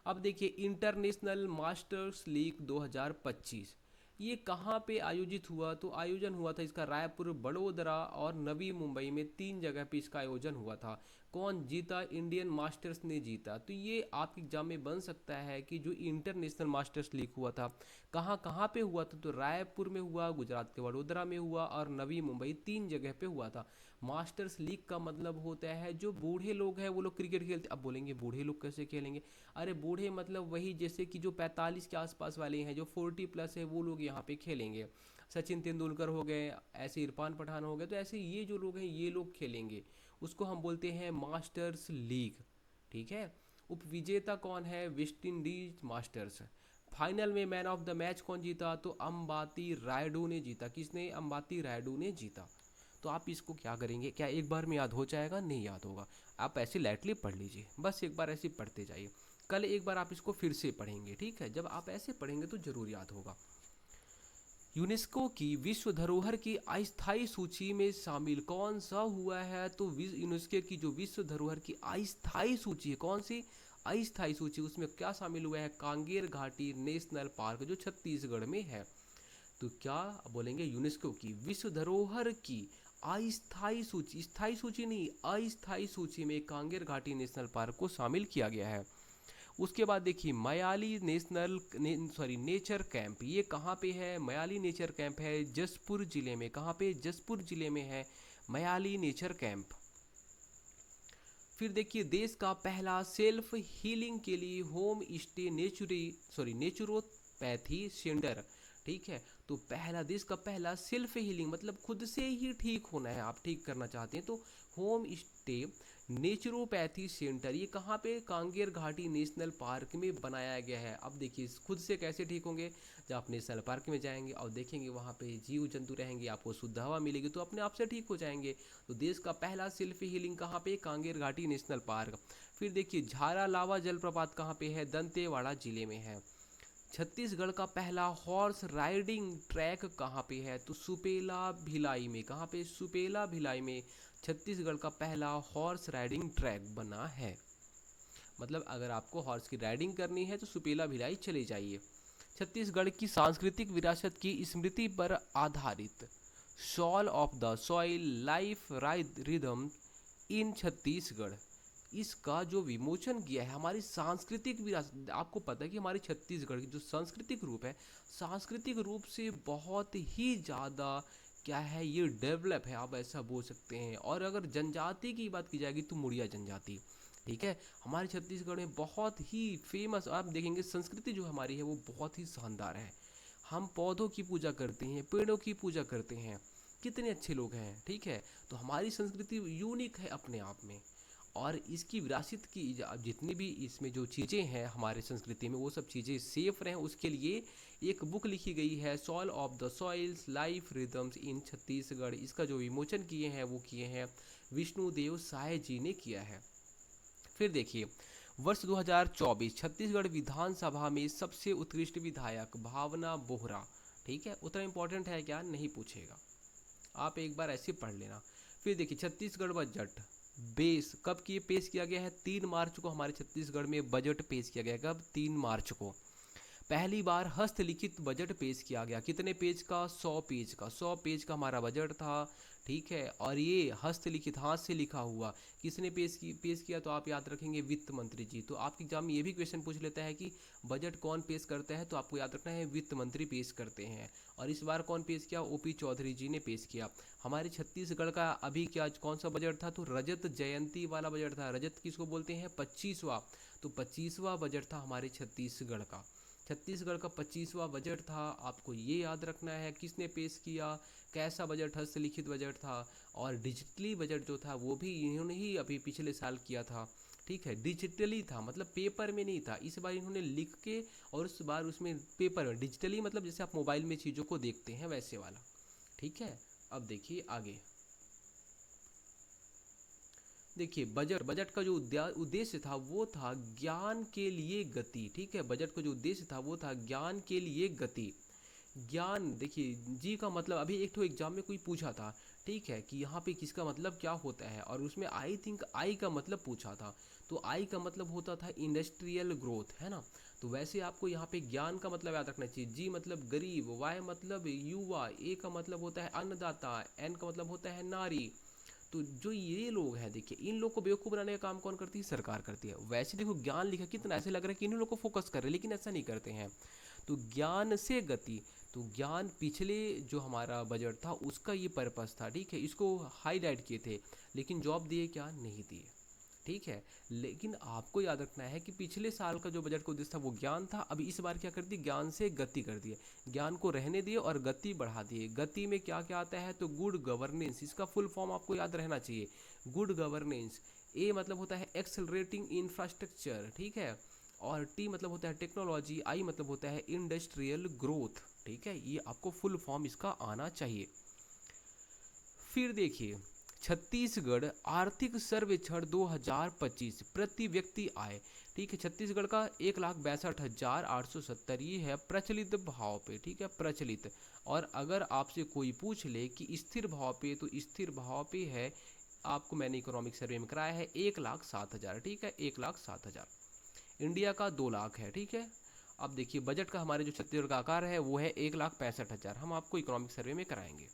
अब देखिए, इंटरनेशनल मास्टर्स लीग 2025 ये कहाँ पे आयोजित हुआ? तो आयोजन हुआ था इसका रायपुर, बड़ोदरा और नवी मुंबई में, 3 जगह पे इसका आयोजन हुआ था। कौन जीता? इंडियन मास्टर्स ने जीता। तो ये आपके एग्जाम में बन सकता है कि जो इंटरनेशनल मास्टर्स लीग हुआ था कहाँ कहाँ पे हुआ था? तो रायपुर में हुआ, गुजरात के वडोदरा में हुआ और नवी मुंबई, 3 जगह पे हुआ था। मास्टर्स लीग का मतलब होता है जो बूढ़े लोग हैं वो लोग क्रिकेट खेलते। अब बोलेंगे बूढ़े लोग कैसे खेलेंगे? अरे बूढ़े मतलब वही जैसे कि जो 45 के आसपास वाले हैं, जो 40+ है, वो लोग यहाँ पे खेलेंगे। सचिन तेंदुलकर हो गए, ऐसे इरफान पठान हो गए, तो ऐसे ये जो लोग हैं ये लोग खेलेंगे। उसको हम बोलते हैं मास्टर्स लीग, ठीक है। उपविजेता कौन है? West Indies masters. फाइनल में मैन ऑफ द मैच कौन जीता? तो अंबाती रायडू ने जीता। किसने? अंबाती रायडू ने जीता। तो आप इसको क्या करेंगे? क्या एक बार में याद हो जाएगा? नहीं याद होगा। आप ऐसे लाइटली पढ़ लीजिए, बस एक बार ऐसे पढ़ते जाइए। कल एक बार आप इसको फिर से पढ़ेंगे, ठीक है। जब आप ऐसे पढ़ेंगे तो जरूर याद होगा। यूनेस्को की विश्व धरोहर की अस्थायी सूची में शामिल कौन सा हुआ है? तो यूनेस्को की जो विश्व धरोहर की अस्थायी सूची है, कौन सी अस्थायी सूची, उसमें क्या शामिल हुआ है? कांगेर घाटी नेशनल पार्क जो छत्तीसगढ़ में है। तो क्या बोलेंगे? यूनेस्को की विश्व धरोहर की अस्थायी सूची, स्थायी सूची नहीं, अस्थायी सूची में कांगेर घाटी नेशनल पार्क को शामिल किया गया है। उसके बाद देखिए, मयाली नेचर कैंप, ये कहाँ पे है? मयाली नेचर कैंप है जसपुर जिले में। कहाँ पे? जसपुर जिले में है मयाली नेचर कैंप। फिर देखिए, देश का पहला सेल्फ हीलिंग के लिए होम स्टे नेचुरोपैथी सेंटर, ठीक है। तो पहला, देश का पहला सेल्फ हीलिंग मतलब खुद से ही ठीक होना है, आप ठीक करना चाहते हैं तो होम स्टे नेचुरोपैथी सेंटर, ये कहाँ पे? कांगेर घाटी नेशनल पार्क में बनाया गया है। अब देखिए खुद से कैसे ठीक होंगे? जब आप नेशनल पार्क में जाएंगे और देखेंगे वहाँ पे जीव जंतु रहेंगे, आपको शुद्ध हवा मिलेगी, तो अपने आप से ठीक हो जाएंगे। तो देश का पहला सेल्फ हीलिंग कहाँ पे? कांगेर घाटी नेशनल पार्क। फिर देखिए, झारा लावा जलप्रपात कहाँ पे है? दंतेवाड़ा जिले में है। छत्तीसगढ़ का पहला हॉर्स राइडिंग ट्रैक कहाँ पे है? तो सुपेला भिलाई में। कहाँ पे? सुपेला भिलाई में छत्तीसगढ़ का पहला हॉर्स राइडिंग ट्रैक बना है। मतलब अगर आपको हॉर्स की राइडिंग करनी है तो सुपेला भिलाई चले जाइए। छत्तीसगढ़ की सांस्कृतिक विरासत की स्मृति पर आधारित soul of the soil life rhythm in Chhattisgarh, इसका जो विमोचन किया है हमारी सांस्कृतिक विरासत। आपको पता है कि हमारी छत्तीसगढ़ की जो सांस्कृतिक रूप है, सांस्कृतिक रूप से बहुत ही ज़्यादा क्या है, ये डेवलप है, आप ऐसा बोल सकते हैं। और अगर जनजाति की बात की जाएगी तो मुड़िया जनजाति, ठीक है। हमारे छत्तीसगढ़ में बहुत ही फेमस, आप देखेंगे संस्कृति जो हमारी है वो बहुत ही शानदार है। हम पौधों की पूजा करते हैं, पेड़ों की पूजा करते हैं, कितने अच्छे लोग हैं, ठीक है। तो हमारी संस्कृति यूनिक है अपने आप में। और इसकी विरासत की जितनी भी इसमें जो चीज़ें हैं हमारे संस्कृति में, वो सब चीज़ें सेफ रहें उसके लिए एक बुक लिखी गई है, soul of the soils life rhythms in Chhattisgarh. इसका जो विमोचन किए हैं वो किए हैं विष्णुदेव साय जी ने किया है। फिर देखिए, वर्ष 2024 छत्तीसगढ़ विधानसभा में सबसे उत्कृष्ट विधायक भावना बोहरा, ठीक है। उतना इंपॉर्टेंट है क्या? नहीं पूछेगा, आप एक बार ऐसे पढ़ लेना। फिर देखिए, छत्तीसगढ़ बजट बेस कब किए पेश किया गया है? 3 मार्च को हमारे छत्तीसगढ़ में बजट पेश किया गया। कब? 3 मार्च को पहली बार हस्तलिखित बजट पेश किया गया। कितने पेज का? 100 पेज का। 100 पेज का हमारा बजट था, ठीक है। और ये हस्तलिखित, हाथ से लिखा हुआ, किसने पेश किया? तो आप याद रखेंगे वित्त मंत्री जी। तो आपके एग्जाम में ये भी क्वेश्चन पूछ लेता है कि बजट कौन पेश करता है, तो आपको याद रखना है वित्त मंत्री पेश करते हैं। और इस बार कौन पेश किया? ओपी चौधरी जी ने पेश किया। हमारे छत्तीसगढ़ का अभी क्या कौन सा बजट था? तो रजत जयंती वाला बजट था। रजत किसको बोलते हैं? 25वां। तो 25वां बजट था हमारे छत्तीसगढ़ का। छत्तीसगढ़ का 25वां बजट था, आपको ये याद रखना है किसने पेश किया, कैसा बजट, हस्तलिखित बजट था। और डिजिटली बजट जो था वो भी इन्होंने ही अभी पिछले साल किया था, ठीक है। डिजिटली था मतलब पेपर में नहीं था, इस बार इन्होंने लिख के और उस बार उसमें पेपर में, डिजिटली मतलब जैसे आप मोबाइल में चीज़ों को देखते हैं वैसे वाला, ठीक है। अब देखिए आगे, देखिए बजट बजट का जो उद्देश्य था वो था ज्ञान के लिए गति। ठीक है, बजट का जो उद्देश्य था वो था ज्ञान के लिए गति। ज्ञान, देखिए जी का मतलब अभी एक तो एग्जाम में कोई पूछा था, ठीक है, कि यहाँ पे किसका मतलब क्या होता है, और उसमें आई थिंक आई का मतलब पूछा था। तो आई का मतलब होता था इंडस्ट्रियल ग्रोथ, है ना। तो वैसे आपको यहाँ पे ज्ञान का मतलब याद रखना चाहिए। जी मतलब गरीब, वाई मतलब युवा, ए का मतलब होता है अन्नदाता, एन का मतलब होता है नारी। तो जो ये लोग हैं, देखिए इन लोग को बेवकूफ़ बनाने का काम कौन करती है? सरकार करती है। वैसे देखो ज्ञान लिखा कितना ऐसे लग रहा है कि इन लोग को फोकस कर रहे हैं, लेकिन ऐसा नहीं करते हैं। तो ज्ञान से गति, तो ज्ञान पिछले जो हमारा बजट था उसका ये पर्पस था, ठीक है, इसको हाईलाइट किए थे, लेकिन जॉब दिए क्या? नहीं दिए। ठीक है, लेकिन आपको याद रखना है कि पिछले साल का जो बजट का उद्देश्य था वो ज्ञान था, अभी इस बार क्या कर दिया? ज्ञान से गति कर दिए। ज्ञान को रहने दिए और गति बढ़ा दिए। गति में क्या क्या आता है? तो गुड गवर्नेंस, इसका फुल फॉर्म आपको याद रहना चाहिए, गुड गवर्नेंस। ए मतलब होता है एक्सेलरेटिंग इंफ्रास्ट्रक्चर, ठीक है, और टी मतलब होता है टेक्नोलॉजी, आई मतलब होता है इंडस्ट्रियल ग्रोथ। ठीक है, ये आपको फुल फॉर्म इसका आना चाहिए। फिर देखिए, छत्तीसगढ़ आर्थिक सर्वेक्षण 2025 प्रति व्यक्ति आय, ठीक है, छत्तीसगढ़ का 1,62,870, ये है प्रचलित भाव पे, ठीक है, प्रचलित। और अगर आपसे कोई पूछ ले कि स्थिर भाव पे, तो स्थिर भाव पे है, आपको मैंने इकोनॉमिक सर्वे में कराया है, 1,07,000, ठीक है, 1,07,000। इंडिया का 2 लाख है, ठीक है। अब देखिए बजट का हमारे जो छत्तीसगढ़ का आकार है वो है 1,65,000, हम आपको इकोनॉमिक सर्वे में कराएंगे।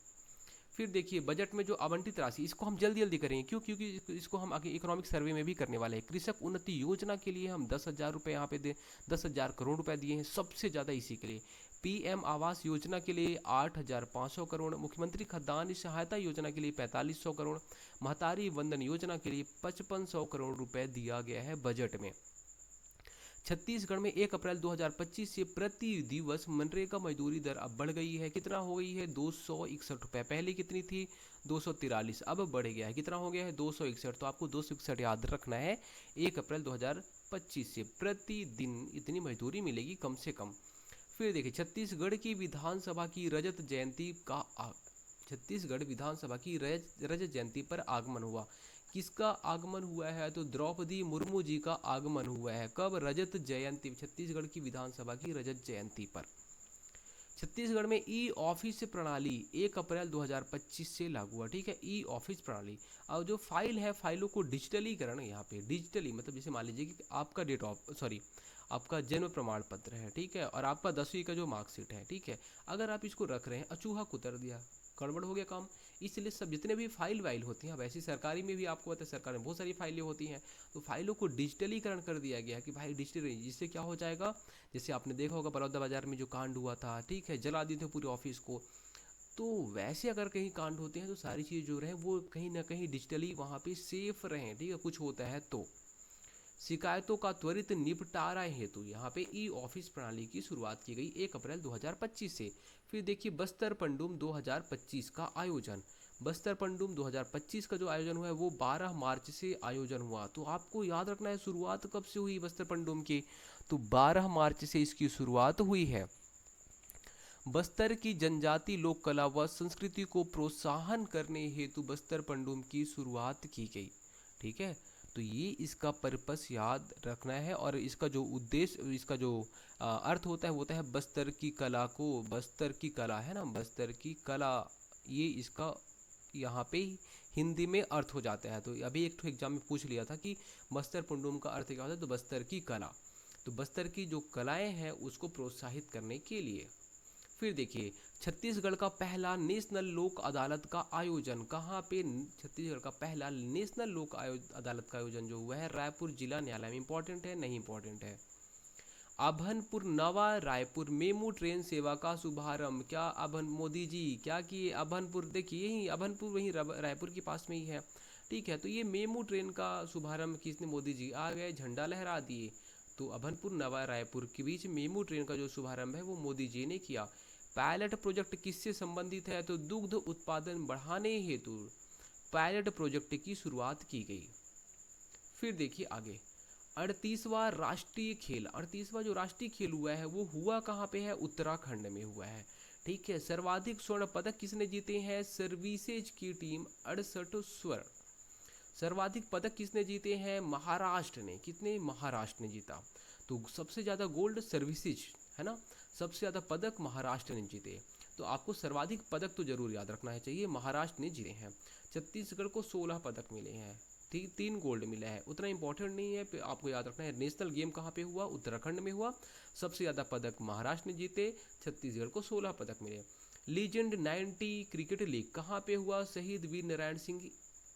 फिर देखिए बजट में जो आवंटित राशि, इसको हम जल्दी जल्दी करेंगे, क्यों? क्योंकि इसको हम आगे इकोनॉमिक सर्वे में भी करने वाले हैं। कृषक उन्नति योजना के लिए हम 10,000 रुपये यहाँ पे दे, 10,000 करोड़ रुपए दिए हैं, सबसे ज़्यादा इसी के लिए। पीएम आवास योजना के लिए 8,500 करोड़, मुख्यमंत्री खाद्यान्न सहायता योजना के लिए 4,500 करोड़, महतारी वंदन योजना के लिए 5,500 करोड़ रुपए दिया गया है बजट में। छत्तीसगढ़ में 1 अप्रैल 2025 से प्रति दिवस मनरेगा मजदूरी दर अब बढ़ गई है। कितना हो गई है? 261 रुपये। पहले कितनी थी? 243, अब बढ़ गया है, कितना हो गया है? 261। तो आपको 261 याद रखना है। 1 अप्रैल 2025 से प्रतिदिन इतनी मजदूरी मिलेगी कम से कम। फिर देखिए छत्तीसगढ़ की विधानसभा की रजत जयंती का छत्तीसगढ़ विधानसभा की रजत जयंती पर आगमन हुआ। किसका आगमन हुआ है? तो द्रौपदी मुर्मू जी का आगमन हुआ है। कब? रजत जयंती, छत्तीसगढ़ की विधानसभा की रजत जयंती पर। छत्तीसगढ़ में ई ऑफिस प्रणाली 1 अप्रैल 2025 से लागू हुआ, ठीक है, ई ऑफिस प्रणाली। और जो फाइल है, फाइलों को डिजिटलीकरण, यहाँ पे डिजिटली मतलब जैसे मान लीजिए कि आपका डेट ऑफ सॉरी आपका जन्म प्रमाण पत्र है, ठीक है, और आपका 10वीं का जो मार्कशीट है, ठीक है, अगर आप इसको रख रहे हैं, अचूहा कुतर दिया, गड़बड़ हो गया काम। इसलिए सब जितने भी फाइल वाइल होती हैं, वैसे सरकारी में भी आपको पता है सरकार में बहुत सारी फाइलें होती हैं, तो फाइलों को डिजिटलीकरण कर दिया गया कि भाई डिजिटल, जिससे क्या हो जाएगा, जैसे आपने देखा होगा बलौदा बाजार में जो कांड हुआ था, ठीक है, जला दिए थे पूरे ऑफिस को। तो वैसे अगर कहीं कांड होते हैं तो सारी चीज़ जो रहे वो कहीं ना कहीं डिजिटली वहाँ पे सेफ रहें, ठीक है, कुछ होता है तो। शिकायतों का त्वरित निपटारा हेतु यहाँ पे ई ऑफिस प्रणाली की शुरुआत की गई 1 अप्रैल 2025 से। फिर देखिए बस्तर पंडुम 2025 का आयोजन। बस्तर पंडुम 2025 का जो आयोजन हुआ है वो 12 मार्च से आयोजन हुआ। तो आपको याद रखना है शुरुआत कब से हुई बस्तर पंडुम की, तो 12 मार्च से इसकी शुरुआत हुई है। बस्तर की जनजाति लोक कला व संस्कृति को प्रोत्साहन करने हेतु बस्तर पंडुम की शुरुआत की गई, ठीक है। तो ये इसका पर्पस याद रखना है, और इसका जो उद्देश्य, इसका जो अर्थ होता है बस्तर की कला को, बस्तर की कला है ना, बस्तर की कला, ये इसका यहाँ पे हिंदी में अर्थ हो जाता है। तो अभी एक तो एग्जाम में पूछ लिया था कि बस्तर पंडुम का अर्थ क्या होता है, तो बस्तर की कला, तो बस्तर की जो कलाएं हैं उसको प्रोत्साहित करने के लिए। फिर देखिए छत्तीसगढ़ का पहला नेशनल लोक अदालत का आयोजन कहाँ पे? छत्तीसगढ़ का पहला नेशनल लोक अदालत का आयोजन जो हुआ है रायपुर जिला न्यायालय में। इंपॉर्टेंट है? नहीं इंपॉर्टेंट है। अभनपुर नवा रायपुर मेमू ट्रेन सेवा का शुभारंभ, क्या अभन मोदी जी क्या किए? अभनपुर, देखिए यही अभनपुर वहीं रायपुर के पास में ही है, ठीक है। तो ये मेमू ट्रेन का शुभारंभ किसने? मोदी जी आ गए, झंडा लहरा दिए। तो अभनपुर नवा रायपुर के बीच मेमू ट्रेन का जो शुभारंभ है वो मोदी जी ने किया। पायलट प्रोजेक्ट किससे संबंधित है? तो दुग्ध उत्पादन बढ़ाने हेतु पायलट प्रोजेक्ट की शुरुआत की गई। फिर देखिए आगे, 38वां राष्ट्रीय खेल, 38वां जो राष्ट्रीय खेल हुआ है वो हुआ कहाँ पे है? उत्तराखंड में हुआ है, ठीक है। सर्वाधिक स्वर्ण पदक किसने जीते हैं? सर्विसेज की टीम 68 स्वर्ण। सर्वाधिक पदक किसने जीते हैं? महाराष्ट्र ने। कितने? महाराष्ट्र ने जीता। तो सबसे ज़्यादा गोल्ड सर्विसेज है ना, सबसे ज़्यादा पदक महाराष्ट्र ने जीते। तो आपको सर्वाधिक पदक तो जरूर याद रखना है चाहिए, महाराष्ट्र ने जीते हैं। छत्तीसगढ़ को 16 पदक मिले हैं, ठीक, 3 गोल्ड मिला है, उतना इंपॉर्टेंट नहीं है, आपको याद रखना है। नेशनल गेम कहाँ पे हुआ? उत्तराखंड में हुआ। सबसे ज़्यादा पदक महाराष्ट्र ने जीते, छत्तीसगढ़ को 16 पदक मिले। लीजेंड 90 क्रिकेट लीग कहाँ पे हुआ? शहीद वीर नारायण सिंह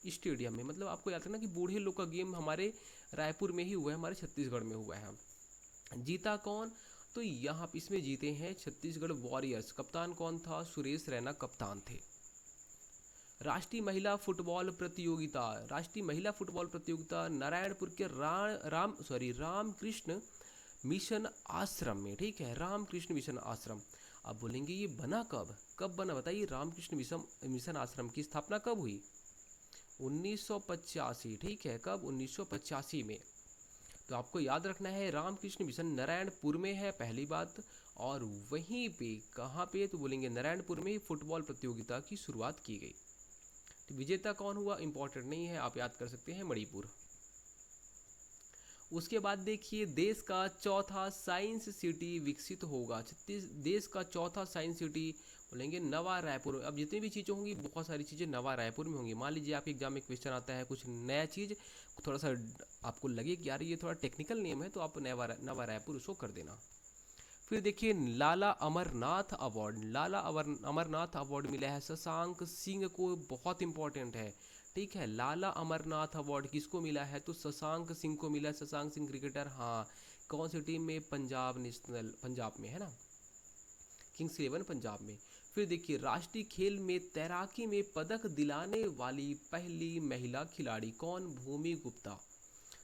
स्टेडियम में। मतलब आपको याद रखना कि बूढ़े लोग का गेम हमारे रायपुर में ही हुआ है, हमारे छत्तीसगढ़ में हुआ है। जीता कौन? तो यहाँ इसमें जीते हैं छत्तीसगढ़ वॉरियर्स। कप्तान कौन था? सुरेश रैना कप्तान थे। राष्ट्रीय महिला फुटबॉल प्रतियोगिता, राष्ट्रीय महिला फुटबॉल प्रतियोगिता नारायणपुर के रामकृष्ण मिशन आश्रम में, ठीक है, रामकृष्ण मिशन आश्रम। अब बोलेंगे ये बना कब? कब बना बताइए? रामकृष्ण मिशन आश्रम की स्थापना कब हुई? 1985, ठीक है। कब? 1985 में। तो आपको याद रखना है रामकृष्ण मिशन नारायणपुर में है, पहली बात। और वहीं पे कहाँ पे? तो बोलेंगे नारायणपुर में फुटबॉल प्रतियोगिता की शुरुआत की गई। तो विजेता कौन हुआ? इंपॉर्टेंट नहीं है, आप याद कर सकते हैं, मणिपुर। उसके बाद देखिए, देश का चौथा साइंस सिटी विकसित होगा। देश का चौथा साइंस सिटी बोलेंगे नवा रायपुर। अब जितनी भी चीज़ें होंगी, बहुत सारी चीज़ें नवा रायपुर में होंगी। मान लीजिए आपके एग्जाम में क्वेश्चन आता है कुछ नया चीज़, थोड़ा सा आपको लगे कि यार ये थोड़ा टेक्निकल नेम है, तो आप नवा रायपुर उसको कर देना। फिर देखिए, लाला अमरनाथ अवार्ड, अमरनाथ अवार्ड मिला है शशांक सिंह को, बहुत इंपॉर्टेंट है, ठीक है। लाला अमरनाथ अवार्ड किसको मिला है? तो शशांक सिंह को मिला है। शशांक सिंह क्रिकेटर, हाँ। कौन सी टीम में? पंजाब नेशनल, पंजाब में है ना, किंग्स 11 पंजाब में। फिर देखिए, राष्ट्रीय खेल में तैराकी में पदक दिलाने वाली पहली महिला खिलाड़ी कौन? भूमि गुप्ता।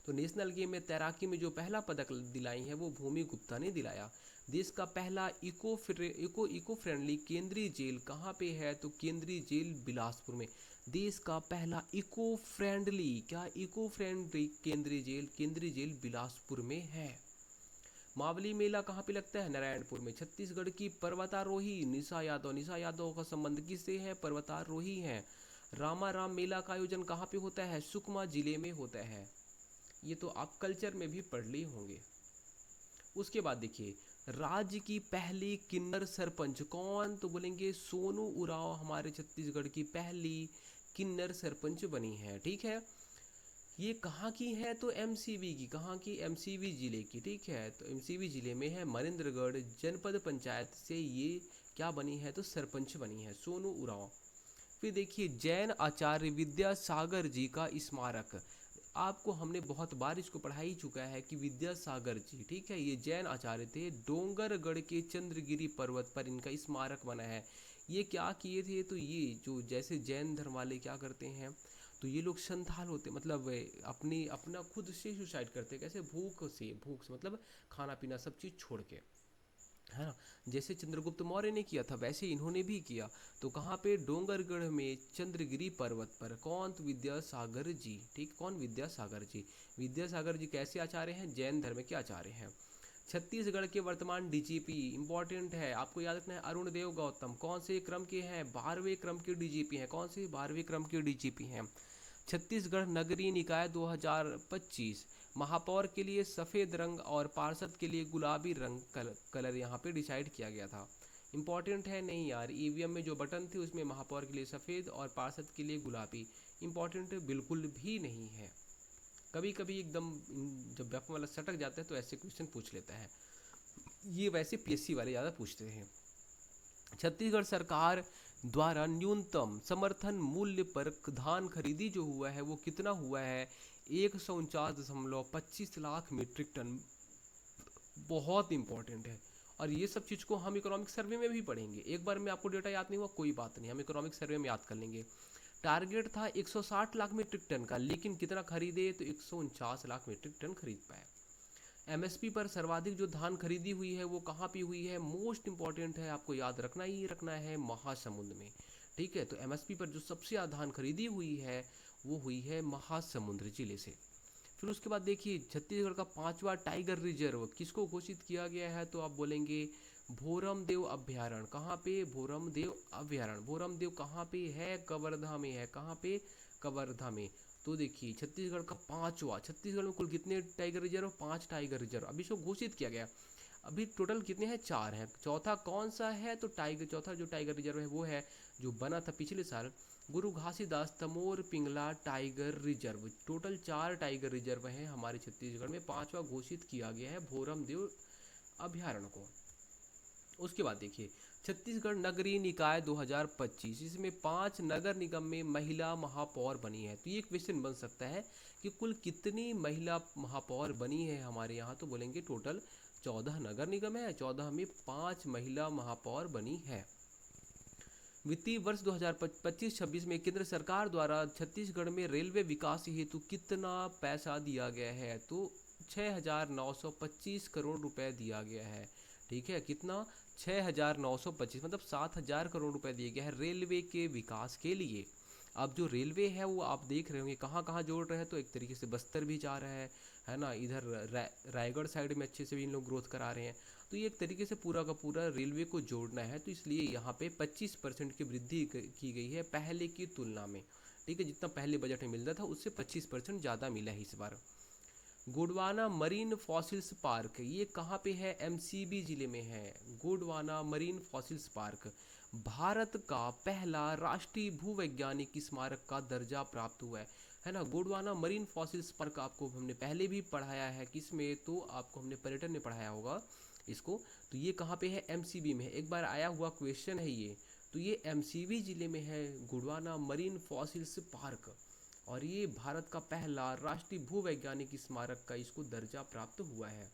तो नेशनल गेम में तैराकी में जो पहला पदक दिलाई है वो भूमि गुप्ता ने दिलाया। देश का पहला इको फ्रेंडली केंद्रीय जेल कहाँ पे है? तो केंद्रीय जेल बिलासपुर में। देश का पहला इको फ्रेंडली, क्या इको फ्रेंडली केंद्रीय जेल बिलासपुर में है। मावली मेला कहाँ पे लगता है? नारायणपुर में। छत्तीसगढ़ की पर्वतारोही निशा यादव, निशा यादव का संबंध किससे है? पर्वतारोही हैं। रामाराम मेला का आयोजन कहाँ पे होता है? सुकमा जिले में होता है। ये तो आप कल्चर में भी पढ़ लिए होंगे। उसके बाद देखिए, राज्य की पहली किन्नर सरपंच कौन? तो बोलेंगे सोनू उरांव हमारे छत्तीसगढ़ की पहली किन्नर सरपंच बनी है, ठीक है। ये कहाँ की है? तो एमसीवी की। कहाँ की? एमसीवी जिले की, ठीक है। तो एमसीवी जिले में है, मनेन्द्रगढ़ जनपद पंचायत से ये क्या बनी है? तो सरपंच बनी है, सोनू उरांव। फिर देखिए, जैन आचार्य विद्यासागर जी का स्मारक, आपको हमने बहुत बार इसको पढ़ा ही चुका है कि विद्यासागर जी, ठीक है, ये जैन आचार्य थे। डोंगरगढ़ के चंद्रगिरी पर्वत पर इनका स्मारक बना है। ये क्या किए थे? तो ये जो जैसे जैन धर्म वाले क्या करते हैं, तो ये लोग संथाल होते, मतलब अपना खुद से सुसाइड करते। कैसे? भूख से मतलब खाना पीना सब चीज़ छोड़ के, है ना। जैसे चंद्रगुप्त मौर्य ने किया था वैसे इन्होंने भी किया। तो कहाँ पे? डोंगरगढ़ में चंद्रगिरी पर्वत पर। कौन? तो विद्यासागर जी, ठीक। कौन? विद्यासागर जी। विद्यासागर जी कैसे आचार्य हैं? जैन धर्म के आचार्य हैं। छत्तीसगढ़ के वर्तमान डीजीपी, इंपॉर्टेंट है, आपको याद रखना है, अरुण देव गौतम। कौन से क्रम के हैं? 12वें क्रम के डीजीपी हैं। कौन से? 12वें क्रम के डीजीपी हैं। छत्तीसगढ़ नगरीय निकाय 2025, महापौर के लिए सफ़ेद रंग और पार्षद के लिए गुलाबी रंग कलर यहाँ पे डिसाइड किया गया था। इंपॉर्टेंट है? नहीं यार, ईवीएम में जो बटन थे उसमें महापौर के लिए सफ़ेद और पार्षद के लिए गुलाबी। इंपॉर्टेंट बिल्कुल भी नहीं है। कभी कभी एकदम जब व्यापम वाला सटक जाता है तो ऐसे क्वेश्चन पूछ लेता है, ये वैसे पीएससी वाले ज़्यादा पूछते हैं। छत्तीसगढ़ सरकार द्वारा न्यूनतम समर्थन मूल्य पर धान खरीदी जो हुआ है वो कितना हुआ है? 149.25 लाख मीट्रिक टन। बहुत इंपॉर्टेंट है। और ये सब चीज़ को हम इकोनॉमिक सर्वे में भी पढ़ेंगे। एक बार में आपको डेटा याद नहीं हुआ कोई बात नहीं, हम इकोनॉमिक सर्वे में याद कर लेंगे। टारगेट था 160 लाख मीट्रिक टन का, लेकिन कितना खरीदे? तो 149 लाख मीट्रिक टन खरीद पाए। एमएसपी पर सर्वाधिक जो धान खरीदी हुई है वो कहाँ पे हुई है? मोस्ट इंपॉर्टेंट है, आपको याद रखना ही रखना है, महासमुंद में, ठीक है। तो एमएसपी पर जो सबसे ज़्यादा धान खरीदी हुई है वो हुई है महासमुंद जिले से। फिर उसके बाद देखिए, छत्तीसगढ़ का 5वां टाइगर रिजर्व किसको घोषित किया गया है? तो आप बोलेंगे भोरमदेव अभ्यारण्य कहाँ पे? भोरमदेव अभ्यारण्य। भोरमदेव कहाँ पे है? कवर्धा में है। कहाँ पे? कवर्धा में। तो देखिए छत्तीसगढ़ का पांचवा, छत्तीसगढ़ में कुल कितने टाइगर रिजर्व? 5 टाइगर रिजर्व अभी इसको घोषित किया गया। अभी टोटल कितने हैं? 4 हैं। चौथा कौन सा है? तो टाइगर, चौथा जो टाइगर रिजर्व है वो है जो बना था पिछले साल, Guru Ghasidas Tamor Pingla tiger reserve. Total 4 tiger reserve हैं हमारे छत्तीसगढ़ में, पांचवा घोषित किया गया है भोरमदेव अभ्यारण्य को। उसके बाद देखिए छत्तीसगढ़ नगरीय निकाय 2025, इसमें 5 नगर निगम में महिला महापौर बनी है। तो ये क्वेश्चन बन सकता है कि कुल कितनी महिला महापौर बनी है हमारे यहाँ? तो बोलेंगे टोटल 14 नगर निगम है, 14 में 5 महिला महापौर बनी है। वित्तीय वर्ष 2025-26 में केंद्र सरकार द्वारा छत्तीसगढ़ में रेलवे विकास हेतु कितना पैसा दिया गया है? तो 6,925 करोड़ रुपए दिया गया है। ठीक है, कितना? 6,925 मतलब 7,000 करोड़ रुपए दिए गए हैं रेलवे के विकास के लिए। अब जो रेलवे है वो आप देख रहे होंगे कहाँ कहाँ जोड़ रहे हैं, तो एक तरीके से बस्तर भी जा रहा है ना, इधर रायगढ़ साइड में अच्छे से भी इन लोग ग्रोथ करा रहे हैं। तो ये एक तरीके से पूरा का पूरा रेलवे को जोड़ना है, तो इसलिए यहाँ पे 25% की वृद्धि की गई है पहले की तुलना में। ठीक है, जितना पहले बजट में मिलता था उससे 25% ज़्यादा मिला है इस बार। गोंडवाना मरीन फॉसिल्स पार्क ये कहाँ पे है? एमसीबी जिले में है। Gondwana marine fossils park Bharat का पहला राष्ट्रीय भूवैज्ञानिक स्मारक का दर्जा प्राप्त हुआ है ना। गोंडवाना मरीन फॉसिल्स पार्क आपको हमने पहले भी पढ़ाया है, किसमें? तो आपको हमने पर्यटन में पढ़ाया होगा इसको। तो ये कहाँ पे है? एमसीबी में है, एक बार आया हुआ क्वेश्चन है ये। तो ये एमसीबी जिले में है गोंडवाना मरीन फॉसिल्स पार्क, और ये भारत का पहला राष्ट्रीय भूवैज्ञानिक स्मारक का इसको दर्जा प्राप्त हुआ है।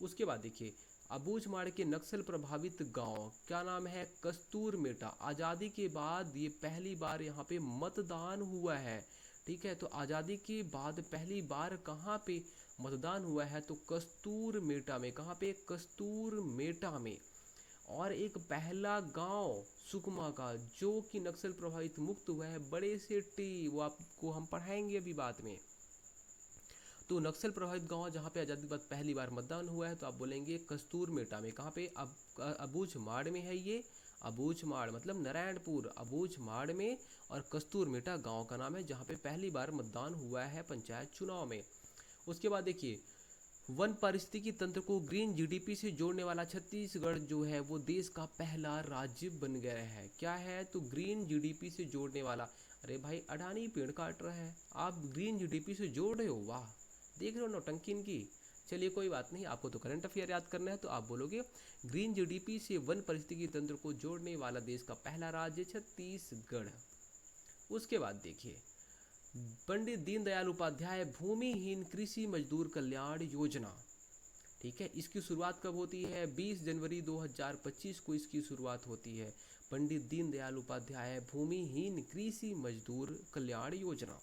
उसके बाद देखिए अबूझमाड़ के नक्सल प्रभावित गांव क्या नाम है? कस्तूरमेटा। आज़ादी के बाद ये पहली बार यहाँ पे मतदान हुआ है। ठीक है, तो आज़ादी के बाद पहली बार कहाँ पे मतदान हुआ है? तो कस्तूरमेटा में। कहाँ पे? कस्तूरमेटा में। और एक पहला गांव सुकमा का जो कि नक्सल प्रभावित मुक्त हुआ है, बड़े से टी, वो आपको हम पढ़ाएंगे अभी बाद में। तो नक्सल प्रभावित गांव जहाँ पे आज़ादी के बाद पहली बार मतदान हुआ है, तो आप बोलेंगे कस्तूरमेटा में। कहाँ पे? अबूझमाड़ में है ये। अबूझमाड़ मतलब नारायणपुर, अबूझमाड़ में। और कस्तूरमेटा गांव का नाम है जहाँ पे पहली बार मतदान हुआ है पंचायत चुनाव में। उसके बाद देखिए वन पारिस्थितिकी तंत्र को ग्रीन जीडीपी से जोड़ने वाला छत्तीसगढ़ जो है वो देश का पहला राज्य बन गया है। क्या है? तो ग्रीन जीडीपी से जोड़ने वाला। अरे भाई अडानी पेड़ काट रहा है, आप ग्रीन जीडीपी से जोड़ रहे हो, वाह! देख रहे हो नौटंकी इनकी। चलिए कोई बात नहीं, आपको तो करंट अफेयर याद करना है, तो आप बोलोगे ग्रीन जीडीपी से वन पारिस्थितिकी तंत्र को जोड़ने वाला देश का पहला राज्य छत्तीसगढ़। उसके बाद देखिए पंडित दीनदयाल उपाध्याय भूमिहीन कृषि मजदूर कल्याण योजना। ठीक है, इसकी शुरुआत कब होती है? 20 जनवरी 2025 को इसकी शुरुआत होती है। पंडित दीनदयाल उपाध्याय भूमिहीन कृषि मजदूर कल्याण योजना।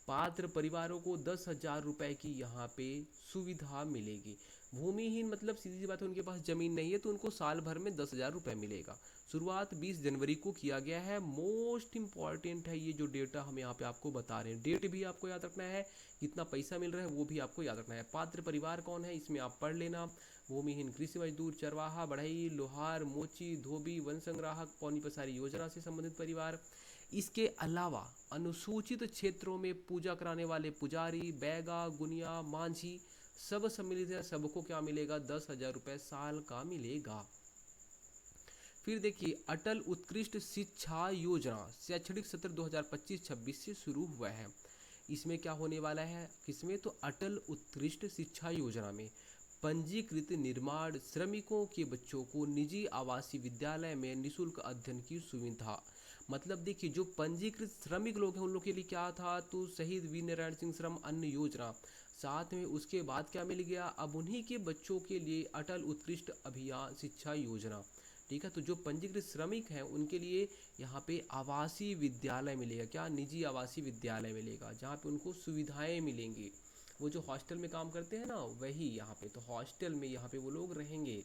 पात्र परिवारों को 10,000 रुपए की यहाँ पे सुविधा मिलेगी। भूमिहीन मतलब सीधी सी बात है उनके पास जमीन नहीं है, तो उनको साल भर में 10,000 रुपए मिलेगा। शुरुआत 20 जनवरी को किया गया है। मोस्ट इंपॉर्टेंट है ये जो डेटा हम यहाँ पे आपको बता रहे हैं, डेट भी आपको याद रखना है, कितना पैसा मिल रहा है वो भी आपको याद रखना है। पात्र परिवार कौन है इसमें आप पढ़ लेना। भूमिहीन कृषि मजदूर, चरवाहा, बढ़ई, लोहार, मोची, धोबी, वन संग्राहक, पौनी पसारी योजना से संबंधित परिवार। इसके अलावा अनुसूचित क्षेत्रों में पूजा कराने वाले पुजारी, बैगा, गुनिया, मांझी सब सम्मिलित है, सबको क्या मिलेगा? 10,000 रुपये साल का मिलेगा। फिर देखिए अटल उत्कृष्ट शिक्षा योजना शैक्षणिक सत्र 2025-26 से शुरू हुआ है। इसमें क्या होने वाला है? किसमें? तो अटल उत्कृष्ट शिक्षा योजना में पंजीकृत निर्माण श्रमिकों के बच्चों को निजी आवासीय विद्यालय में निशुल्क अध्ययन की सुविधा। मतलब देखिए जो पंजीकृत श्रमिक लोग हैं उन लोग के लिए क्या था? तो शहीद वीर नारायण सिंह श्रम अन्न योजना। साथ में उसके बाद क्या मिल गया? अब उन्हीं के बच्चों के लिए अटल उत्कृष्ट अभियान शिक्षा योजना। ठीक है, तो जो पंजीकृत श्रमिक हैं उनके लिए यहाँ पे आवासीय विद्यालय मिलेगा। क्या? निजी आवासीय विद्यालय मिलेगा जहाँ पे उनको सुविधाएं मिलेंगी। वो जो हॉस्टल में काम करते हैं ना वही यहाँ पे, तो हॉस्टल में यहाँ पे वो लोग रहेंगे।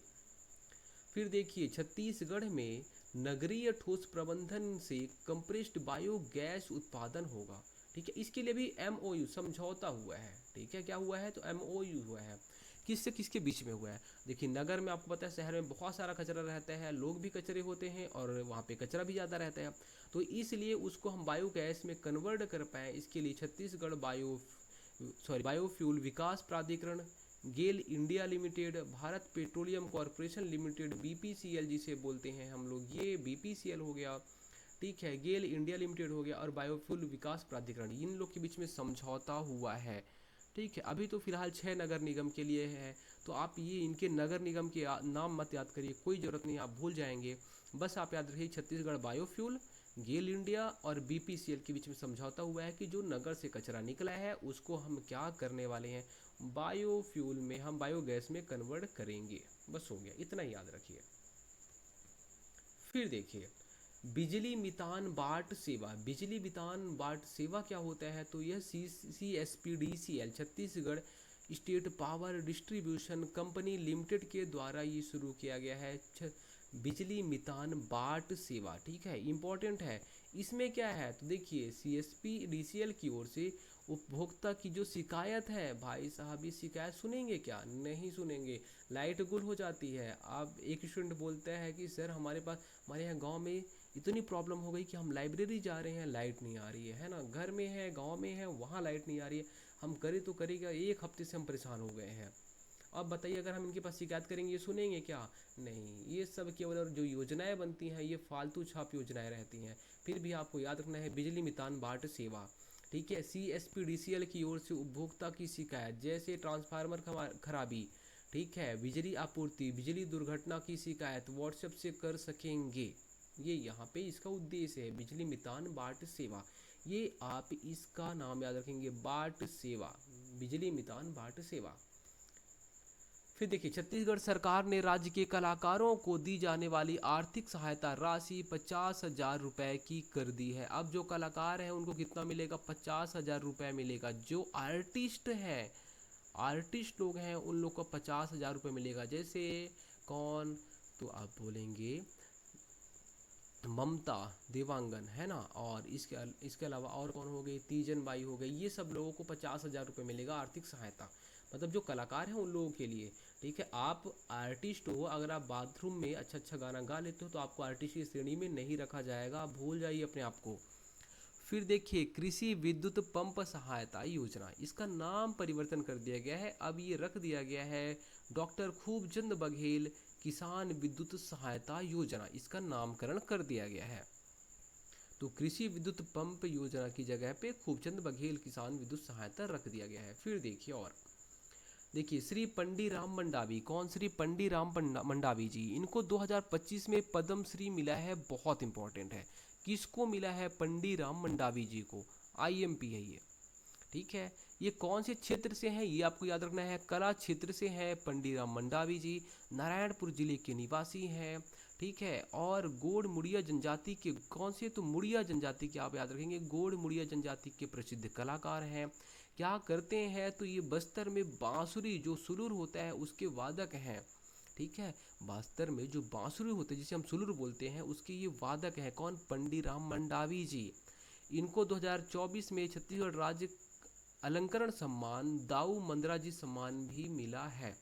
फिर देखिए छत्तीसगढ़ में नगरीय ठोस प्रबंधन से कंप्रेस्ड बायोगैस उत्पादन होगा। ठीक है, इसके लिए भी एमओयू समझौता हुआ है। ठीक है, क्या हुआ है? तो एमओयू हुआ है। किससे किसके बीच में हुआ है? देखिए नगर में आपको पता है, शहर में बहुत सारा कचरा रहता है, लोग भी कचरे होते हैं और वहाँ पे कचरा भी ज़्यादा रहता है। तो इसलिए उसको हम बायोगैस में कन्वर्ट कर पाएँ, इसके लिए छत्तीसगढ़ बायोफ्यूल विकास प्राधिकरण, GAIL India limited, Bharat petroleum corporation limited, BPCL जिसे बोलते हैं हम लोग, ये बीपीसीएल हो गया, ठीक है, गेल इंडिया लिमिटेड हो गया, और बायोफ्यूल विकास प्राधिकरण, इन लोग के बीच में समझौता हुआ है। ठीक है, अभी तो फिलहाल 6 नगर निगम के लिए है, तो आप ये इनके नगर निगम के नाम मत याद करिए, कोई ज़रूरत नहीं, आप भूल जाएंगे। बस आप याद रखिए छत्तीसगढ़ बायोफ्यूल, गेल इंडिया और बीपीसीएल के बीच में समझौता हुआ है कि जो नगर से कचरा निकला है उसको हम क्या करने वाले हैं, बायोफ्यूल में, हम बायोगैस में कन्वर्ट करेंगे। बस हो गया, इतना ही याद रखिए। फिर देखिए बिजली मितान बाट सेवा। बिजली मितान बाट सेवा क्या होता है? तो यह CSPDCL Chhattisgarh state power distribution company limited के द्वारा ये शुरू किया गया है, बिजली मितान बाट सेवा। ठीक है, इम्पोर्टेंट है। इसमें क्या है तो देखिए CSPDCL की ओर से उपभोक्ता की जो शिकायत है, भाई साहब ये शिकायत सुनेंगे क्या? नहीं सुनेंगे। लाइट गुल हो जाती है, अब एक स्टूडेंट बोलता है कि सर हमारे यहाँ गांव में इतनी प्रॉब्लम हो गई कि हम लाइब्रेरी जा रहे हैं, लाइट नहीं आ रही है ना, घर में है, गांव में है, वहाँ लाइट नहीं आ रही है, हम करें तो करें क्या, 1 हफ्ते से हम परेशान हो गए हैं। अब बताइए अगर हम इनके पास शिकायत करेंगे ये सुनेंगे क्या? नहीं, ये सब केवल जो योजनाएं बनती हैं ये फालतू छाप योजनाएं रहती हैं। फिर भी आपको याद रखना है बिजली मितान बाट सेवा, ठीक है, CSPDCL की ओर से उपभोक्ता की शिकायत जैसे ट्रांसफार्मर खराबी, ठीक है, बिजली आपूर्ति, बिजली दुर्घटना की शिकायत व्हाट्सएप से कर सकेंगे। ये यहाँ पे इसका उद्देश्य है, बिजली मितान बाट सेवा। ये आप इसका नाम याद रखेंगे, बाट सेवा, बिजली मितान बाट सेवा। फिर देखिए छत्तीसगढ़ सरकार ने राज्य के कलाकारों को दी जाने वाली आर्थिक सहायता राशि 50,000 रुपये की कर दी है। अब जो कलाकार हैं उनको कितना मिलेगा? 50,000 रुपये मिलेगा। जो आर्टिस्ट लोग हैं उन लोग को 50,000 रुपये मिलेगा। जैसे कौन? तो आप बोलेंगे ममता देवांगन, है ना, और इसके अलावा और कौन हो गई? तीजन बाई हो गई। ये सब लोगों को 50,000 रुपये मिलेगा आर्थिक सहायता, मतलब जो कलाकार हैं उन लोगों के लिए। ठीक है, आप आर्टिस्ट हो, अगर आप बाथरूम में अच्छा अच्छा गाना गा लेते हो तो आपको आर्टिस्ट की श्रेणी में नहीं रखा जाएगा, आप भूल जाइए अपने आप को। फिर देखिए कृषि विद्युत पंप सहायता योजना, इसका नाम परिवर्तन कर दिया गया है, अब ये रख दिया गया है डॉक्टर खूबचंद बघेल किसान विद्युत सहायता योजना, इसका नामकरण कर दिया गया है। तो कृषि विद्युत पंप योजना की जगह पे खूबचंद बघेल किसान विद्युत सहायता रख दिया गया है। फिर देखिए और देखिए श्री पंडी राम मंडावी, कौन? श्री पंडी राम मंडावी जी, इनको 2025 में पद्म श्री मिला है, बहुत इंपॉर्टेंट है। किसको मिला है? पंडी राम मंडावी जी को, IMP है ये। ठीक है, ये कौन से क्षेत्र से हैं ये आपको याद रखना है, कला क्षेत्र से हैं पंडी राम मंडावी जी, नारायणपुर जिले के निवासी हैं। ठीक है, और गोड़ मुड़िया जनजाति के, कौन से? तो मुड़िया जनजाति के आप याद रखेंगे, गोड़ मुड़िया जनजाति के प्रसिद्ध कलाकार हैं। क्या करते हैं? तो ये बस्तर में बांसुरी जो सुलुर होता है उसके वादक हैं। ठीक है, बस्तर में जो बांसुरी होते हैं जिसे हम सुलुर बोलते हैं उसके ये वादक हैं। कौन? पंडी राम मंडावी जी। इनको 2024 में छत्तीसगढ़ राज्य अलंकरण सम्मान, दाऊ मंदरा जी सम्मान भी मिला है।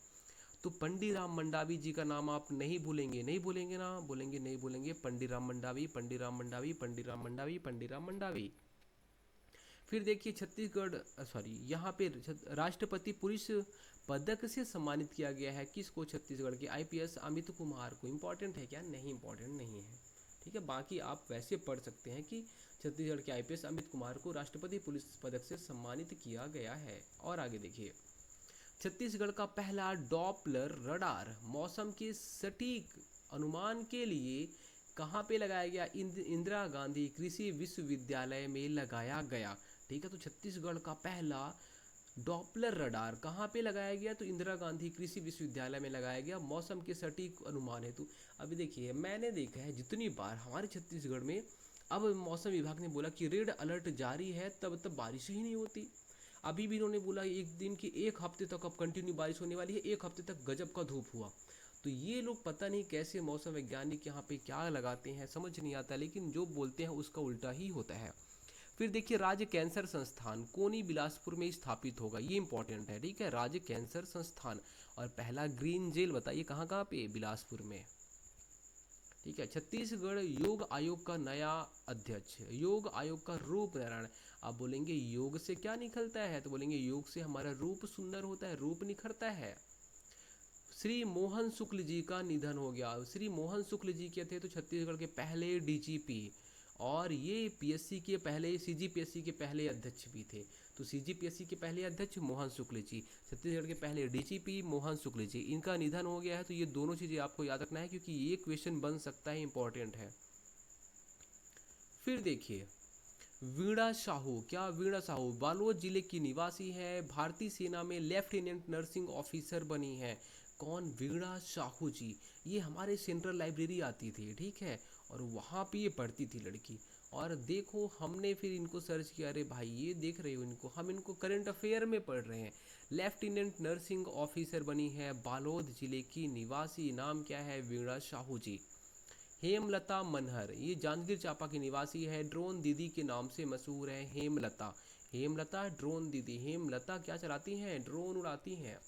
तो पंडी राम मंडावी जी का नाम आप नहीं भूलेंगे, नहीं भूलेंगे ना, बोलेंगे नहीं भूलेंगे, पंडी राम मंडावी, पंडी राम मंडावी, पंडी राम मंडावी, पंडी राम मंडावी। फिर देखिए छत्तीसगढ़ यहाँ पे राष्ट्रपति पुलिस पदक से सम्मानित किया गया है किसको? छत्तीसगढ़ के IPS अमित कुमार को। इम्पोर्टेंट है क्या? नहीं, इम्पोर्टेंट नहीं है। ठीक है, बाकी आप वैसे पढ़ सकते हैं कि छत्तीसगढ़ के IPS अमित कुमार को राष्ट्रपति पुलिस पदक से सम्मानित किया गया है। और आगे देखिए छत्तीसगढ़ का पहला डॉपलर रडार मौसम के सटीक अनुमान के लिए कहाँ पे लगाया गया? इंदिरा गांधी कृषि विश्वविद्यालय में लगाया गया। ठीक है, तो छत्तीसगढ़ का पहला डॉपलर रडार कहाँ पे लगाया गया? तो इंदिरा गांधी कृषि विश्वविद्यालय में लगाया गया, मौसम के सटीक अनुमान हेतु। अभी देखिए मैंने देखा है जितनी बार हमारे छत्तीसगढ़ में अब मौसम विभाग ने बोला कि रेड अलर्ट जारी है, तब बारिश ही नहीं होती। अभी भी इन्होंने बोला एक दिन की 1 हफ्ते तक अब कंटिन्यू बारिश होने वाली है, 1 हफ्ते तक गजब का धूप हुआ। तो ये लोग पता नहीं कैसे मौसम वैज्ञानिक यहाँ पे क्या लगाते हैं, समझ नहीं आता, लेकिन जो बोलते हैं उसका उल्टा ही होता है। फिर देखिए राज्य कैंसर संस्थान कोनी बिलासपुर में स्थापित होगा, ये इंपॉर्टेंट है, ठीक है, राज्य कैंसर संस्थान। और पहला ग्रीन जेल बताइए कहाँ कहाँ पे, बिलासपुर में, ठीक है। छत्तीसगढ़ योग आयोग का नया अध्यक्ष, योग आयोग का रूप नारायण। आप बोलेंगे योग से क्या निकलता है, तो बोलेंगे योग से हमारा रूप सुंदर होता है, रूप निखरता है। श्री मोहन शुक्ल जी का निधन हो गया। श्री मोहन शुक्ल जी क्या थे, तो छत्तीसगढ़ के पहले डीजीपी, और ये पीएससी के पहले, सीजीपीएससी के पहले अध्यक्ष भी थे। तो सीजीपीएससी के पहले अध्यक्ष मोहन शुक्ल जी, छत्तीसगढ़ के पहले डीजीपी मोहन शुक्ल जी, इनका निधन हो गया है। तो ये दोनों चीज़ें आपको याद रखना है, क्योंकि ये क्वेश्चन बन सकता है, इंपॉर्टेंट है। फिर देखिए वीणा साहू, क्या वीणा साहू बालोद जिले की निवासी है, भारतीय सेना में लेफ्टिनेंट नर्सिंग ऑफिसर बनी है। कौन, वीणा साहू जी। ये हमारे सेंट्रल लाइब्रेरी आती थी, ठीक है, और वहाँ पे ये पढ़ती थी लड़की। और देखो हमने फिर इनको सर्च किया, अरे भाई ये देख रहे हो इनको, हम इनको करंट अफेयर में पढ़ रहे हैं। लेफ्टिनेंट नर्सिंग ऑफिसर बनी है, बालोद जिले की निवासी, नाम क्या है, वीणा साहू जी। हेमलता मनहर, ये जांजगीर चांपा की निवासी है, ड्रोन दीदी के नाम से मशहूर है हेमलता। हेमलता ड्रोन दीदी, हेमलता क्या चलाती हैं, ड्रोन उड़ाती हैं।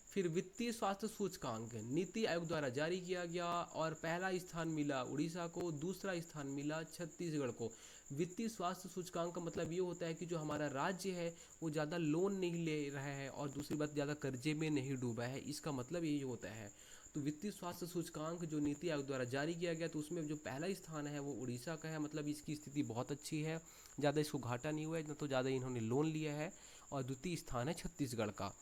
फिर वित्तीय स्वास्थ्य सूचकांक नीति आयोग द्वारा जारी किया गया, और पहला स्थान मिला उड़ीसा को, दूसरा स्थान मिला छत्तीसगढ़ को। वित्तीय स्वास्थ्य सूचकांक का मतलब ये होता है कि जो हमारा राज्य है वो ज़्यादा लोन नहीं ले रहा है, और दूसरी बात ज़्यादा कर्जे में नहीं डूबा है, इसका मतलब यही होता है। तो वित्तीय स्वास्थ्य सूचकांक जो नीति आयोग द्वारा जारी किया गया, तो उसमें जो पहला स्थान है वो उड़ीसा का है, मतलब इसकी स्थिति बहुत अच्छी है, ज़्यादा इसको घाटा नहीं हुआ है, न तो ज़्यादा इन्होंने लोन लिया है। और द्वितीय स्थान है छत्तीसगढ़ का।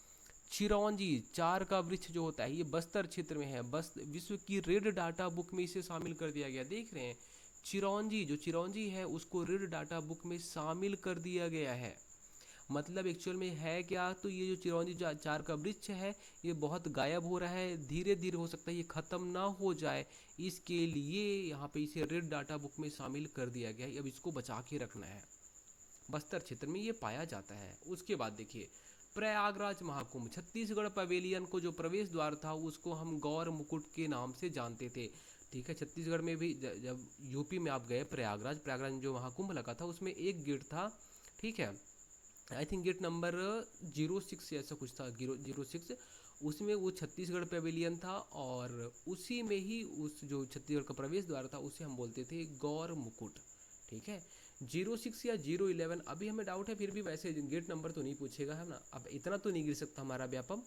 चिरौंजी, चार का वृक्ष जो होता है, ये बस्तर क्षेत्र में है, बस विश्व की रेड डाटा बुक में इसे शामिल कर दिया गया, देख रहे हैं। चिरौंजी, जो चिरौंजी है उसको रेड डाटा बुक में शामिल कर दिया गया है। मतलब एक्चुअल में है क्या, तो ये जो चिरौंजी चार का वृक्ष है, ये बहुत गायब हो रहा है, धीरे धीरे हो सकता है ये ख़त्म ना हो जाए, इसके लिए यहाँ पे इसे रेड डाटा बुक में शामिल कर दिया गया है। अब इसको बचा के रखना है, बस्तर क्षेत्र में ये पाया जाता है। उसके बाद देखिए प्रयागराज महाकुंभ, छत्तीसगढ़ पवेलियन को जो प्रवेश द्वार था उसको हम गौर मुकुट के नाम से जानते थे, ठीक है। छत्तीसगढ़ में भी जब यूपी में आप गए प्रयागराज में जो महाकुंभ लगा था उसमें एक गेट था, ठीक है, आई थिंक गेट नंबर 06 ऐसा कुछ था, 06, उसमें वो छत्तीसगढ़ पवेलियन था, और उसी में ही उस जो छत्तीसगढ़ का प्रवेश द्वार था उसे हम बोलते थे गौर मुकुट, ठीक है। 06 या 011 अभी हमें डाउट है, फिर भी वैसे गेट नंबर तो नहीं पूछेगा, है ना, अब इतना तो नहीं गिर सकता हमारा व्यापम,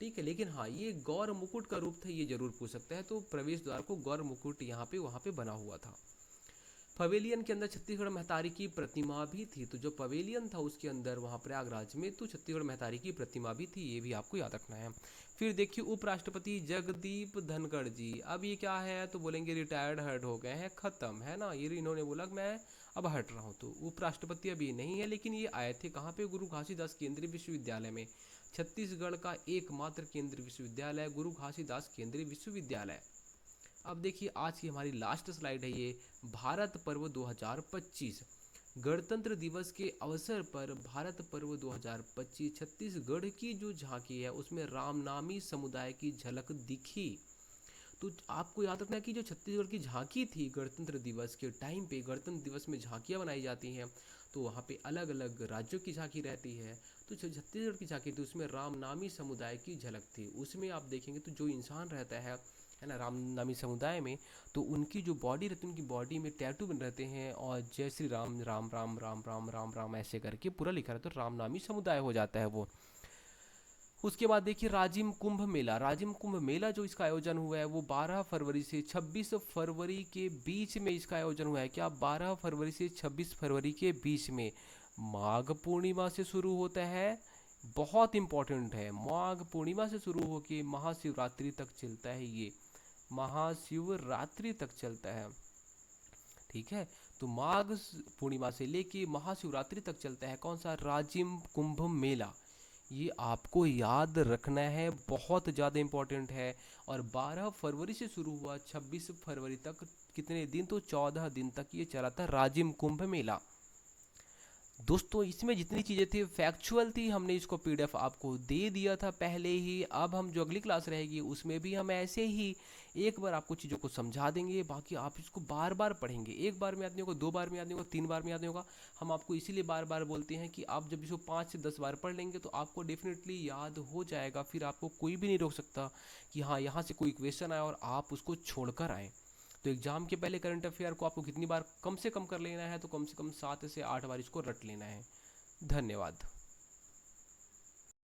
ठीक है। लेकिन हाँ ये गौर मुकुट का रूप था, ये जरूर पूछ सकता है। तो प्रवेश द्वार को गौर मुकुट यहाँ पे वहाँ पे बना हुआ था। पवेलियन के अंदर छत्तीसगढ़ महतारी की प्रतिमा भी थी, तो जो पवेलियन था उसके अंदर वहाँ प्रयागराज में तो छत्तीसगढ़ महतारी की प्रतिमा भी थी, ये भी आपको याद रखना है। फिर देखिए उपराष्ट्रपति जगदीप धनखड़ जी, अब ये क्या है, तो बोलेंगे रिटायर्ड हर्ट हो गए हैं, खत्म, है ना, ये इन्होंने बोला कि मैं अब हट रहा हूँ। तो उपराष्ट्रपति अभी नहीं है, लेकिन ये आए थे कहाँ पे, गुरु घासीदास केंद्रीय विश्वविद्यालय में, छत्तीसगढ़ का एकमात्र केंद्रीय विश्वविद्यालय गुरु घासीदास केंद्रीय विश्वविद्यालय। अब देखिए आज की हमारी लास्ट स्लाइड है ये, भारत पर्व 2025, गणतंत्र दिवस के अवसर पर भारत पर्व 2025 छत्तीसगढ़ की जो झांकी है उसमें रामनामी समुदाय की झलक दिखी। तो आपको याद रखना है कि जो छत्तीसगढ़ की झांकी थी गणतंत्र दिवस के टाइम पे, गणतंत्र दिवस में झांकियाँ बनाई जाती हैं, तो वहाँ पे अलग अलग राज्यों की झांकी रहती है। तो जो छत्तीसगढ़ की झांकी थी उसमें रामनामी समुदाय की झलक थी। उसमें आप देखेंगे तो जो इंसान रहता है ना रामनामी समुदाय में, तो उनकी जो बॉडी रहती है उनकी बॉडी में टैटू बन रहते हैं, और जय श्री राम राम राम राम राम राम राम ऐसे करके पूरा लिखा रहता है, तो रामनामी समुदाय हो जाता है वो। उसके बाद देखिए राजिम कुंभ मेला, राजिम कुंभ मेला जो इसका आयोजन हुआ है वो 12 फरवरी से 26 फरवरी के बीच में इसका आयोजन हुआ है। क्या 12 फरवरी से 26 फरवरी के बीच में, माघ पूर्णिमा से शुरू होता है, बहुत इंपॉर्टेंट है, माघ पूर्णिमा से शुरू होकर महाशिवरात्रि तक चलता है, ये महाशिवरात्रि तक चलता है, ठीक है। तो माघ पूर्णिमा से लेके महाशिवरात्रि तक चलता है कौन सा, राजिम कुंभ मेला, ये आपको याद रखना है, बहुत ज़्यादा इम्पोर्टेंट है। और 12 फरवरी से शुरू हुआ 26 फरवरी तक, कितने दिन, तो 14 दिन तक ये चला था राजिम कुंभ मेला। दोस्तों इसमें जितनी चीज़ें थी फैक्चुअल थी, हमने इसको पीडीएफ आपको दे दिया था पहले ही। अब हम जो अगली क्लास रहेगी उसमें भी हम ऐसे ही एक बार आपको चीज़ों को समझा देंगे, बाकी आप इसको बार बार पढ़ेंगे। एक बार में याद नहीं होगा, दो बार में याद नहीं होगा, तीन बार में याद नहीं होगा। हम आपको इसीलिए बार बार बोलते हैं कि आप जब इसको 5 से 10 बार पढ़ लेंगे तो आपको डेफिनेटली याद हो जाएगा, फिर आपको कोई भी नहीं रोक सकता कि हाँ यहाँ से कोई क्वेश्चन आया और आप उसको छोड़कर आएँ। तो एग्जाम के पहले करंट अफेयर को आपको कितनी बार कम से कम कर लेना है, तो कम से कम 7 से 8 बार इसको रट लेना है। धन्यवाद।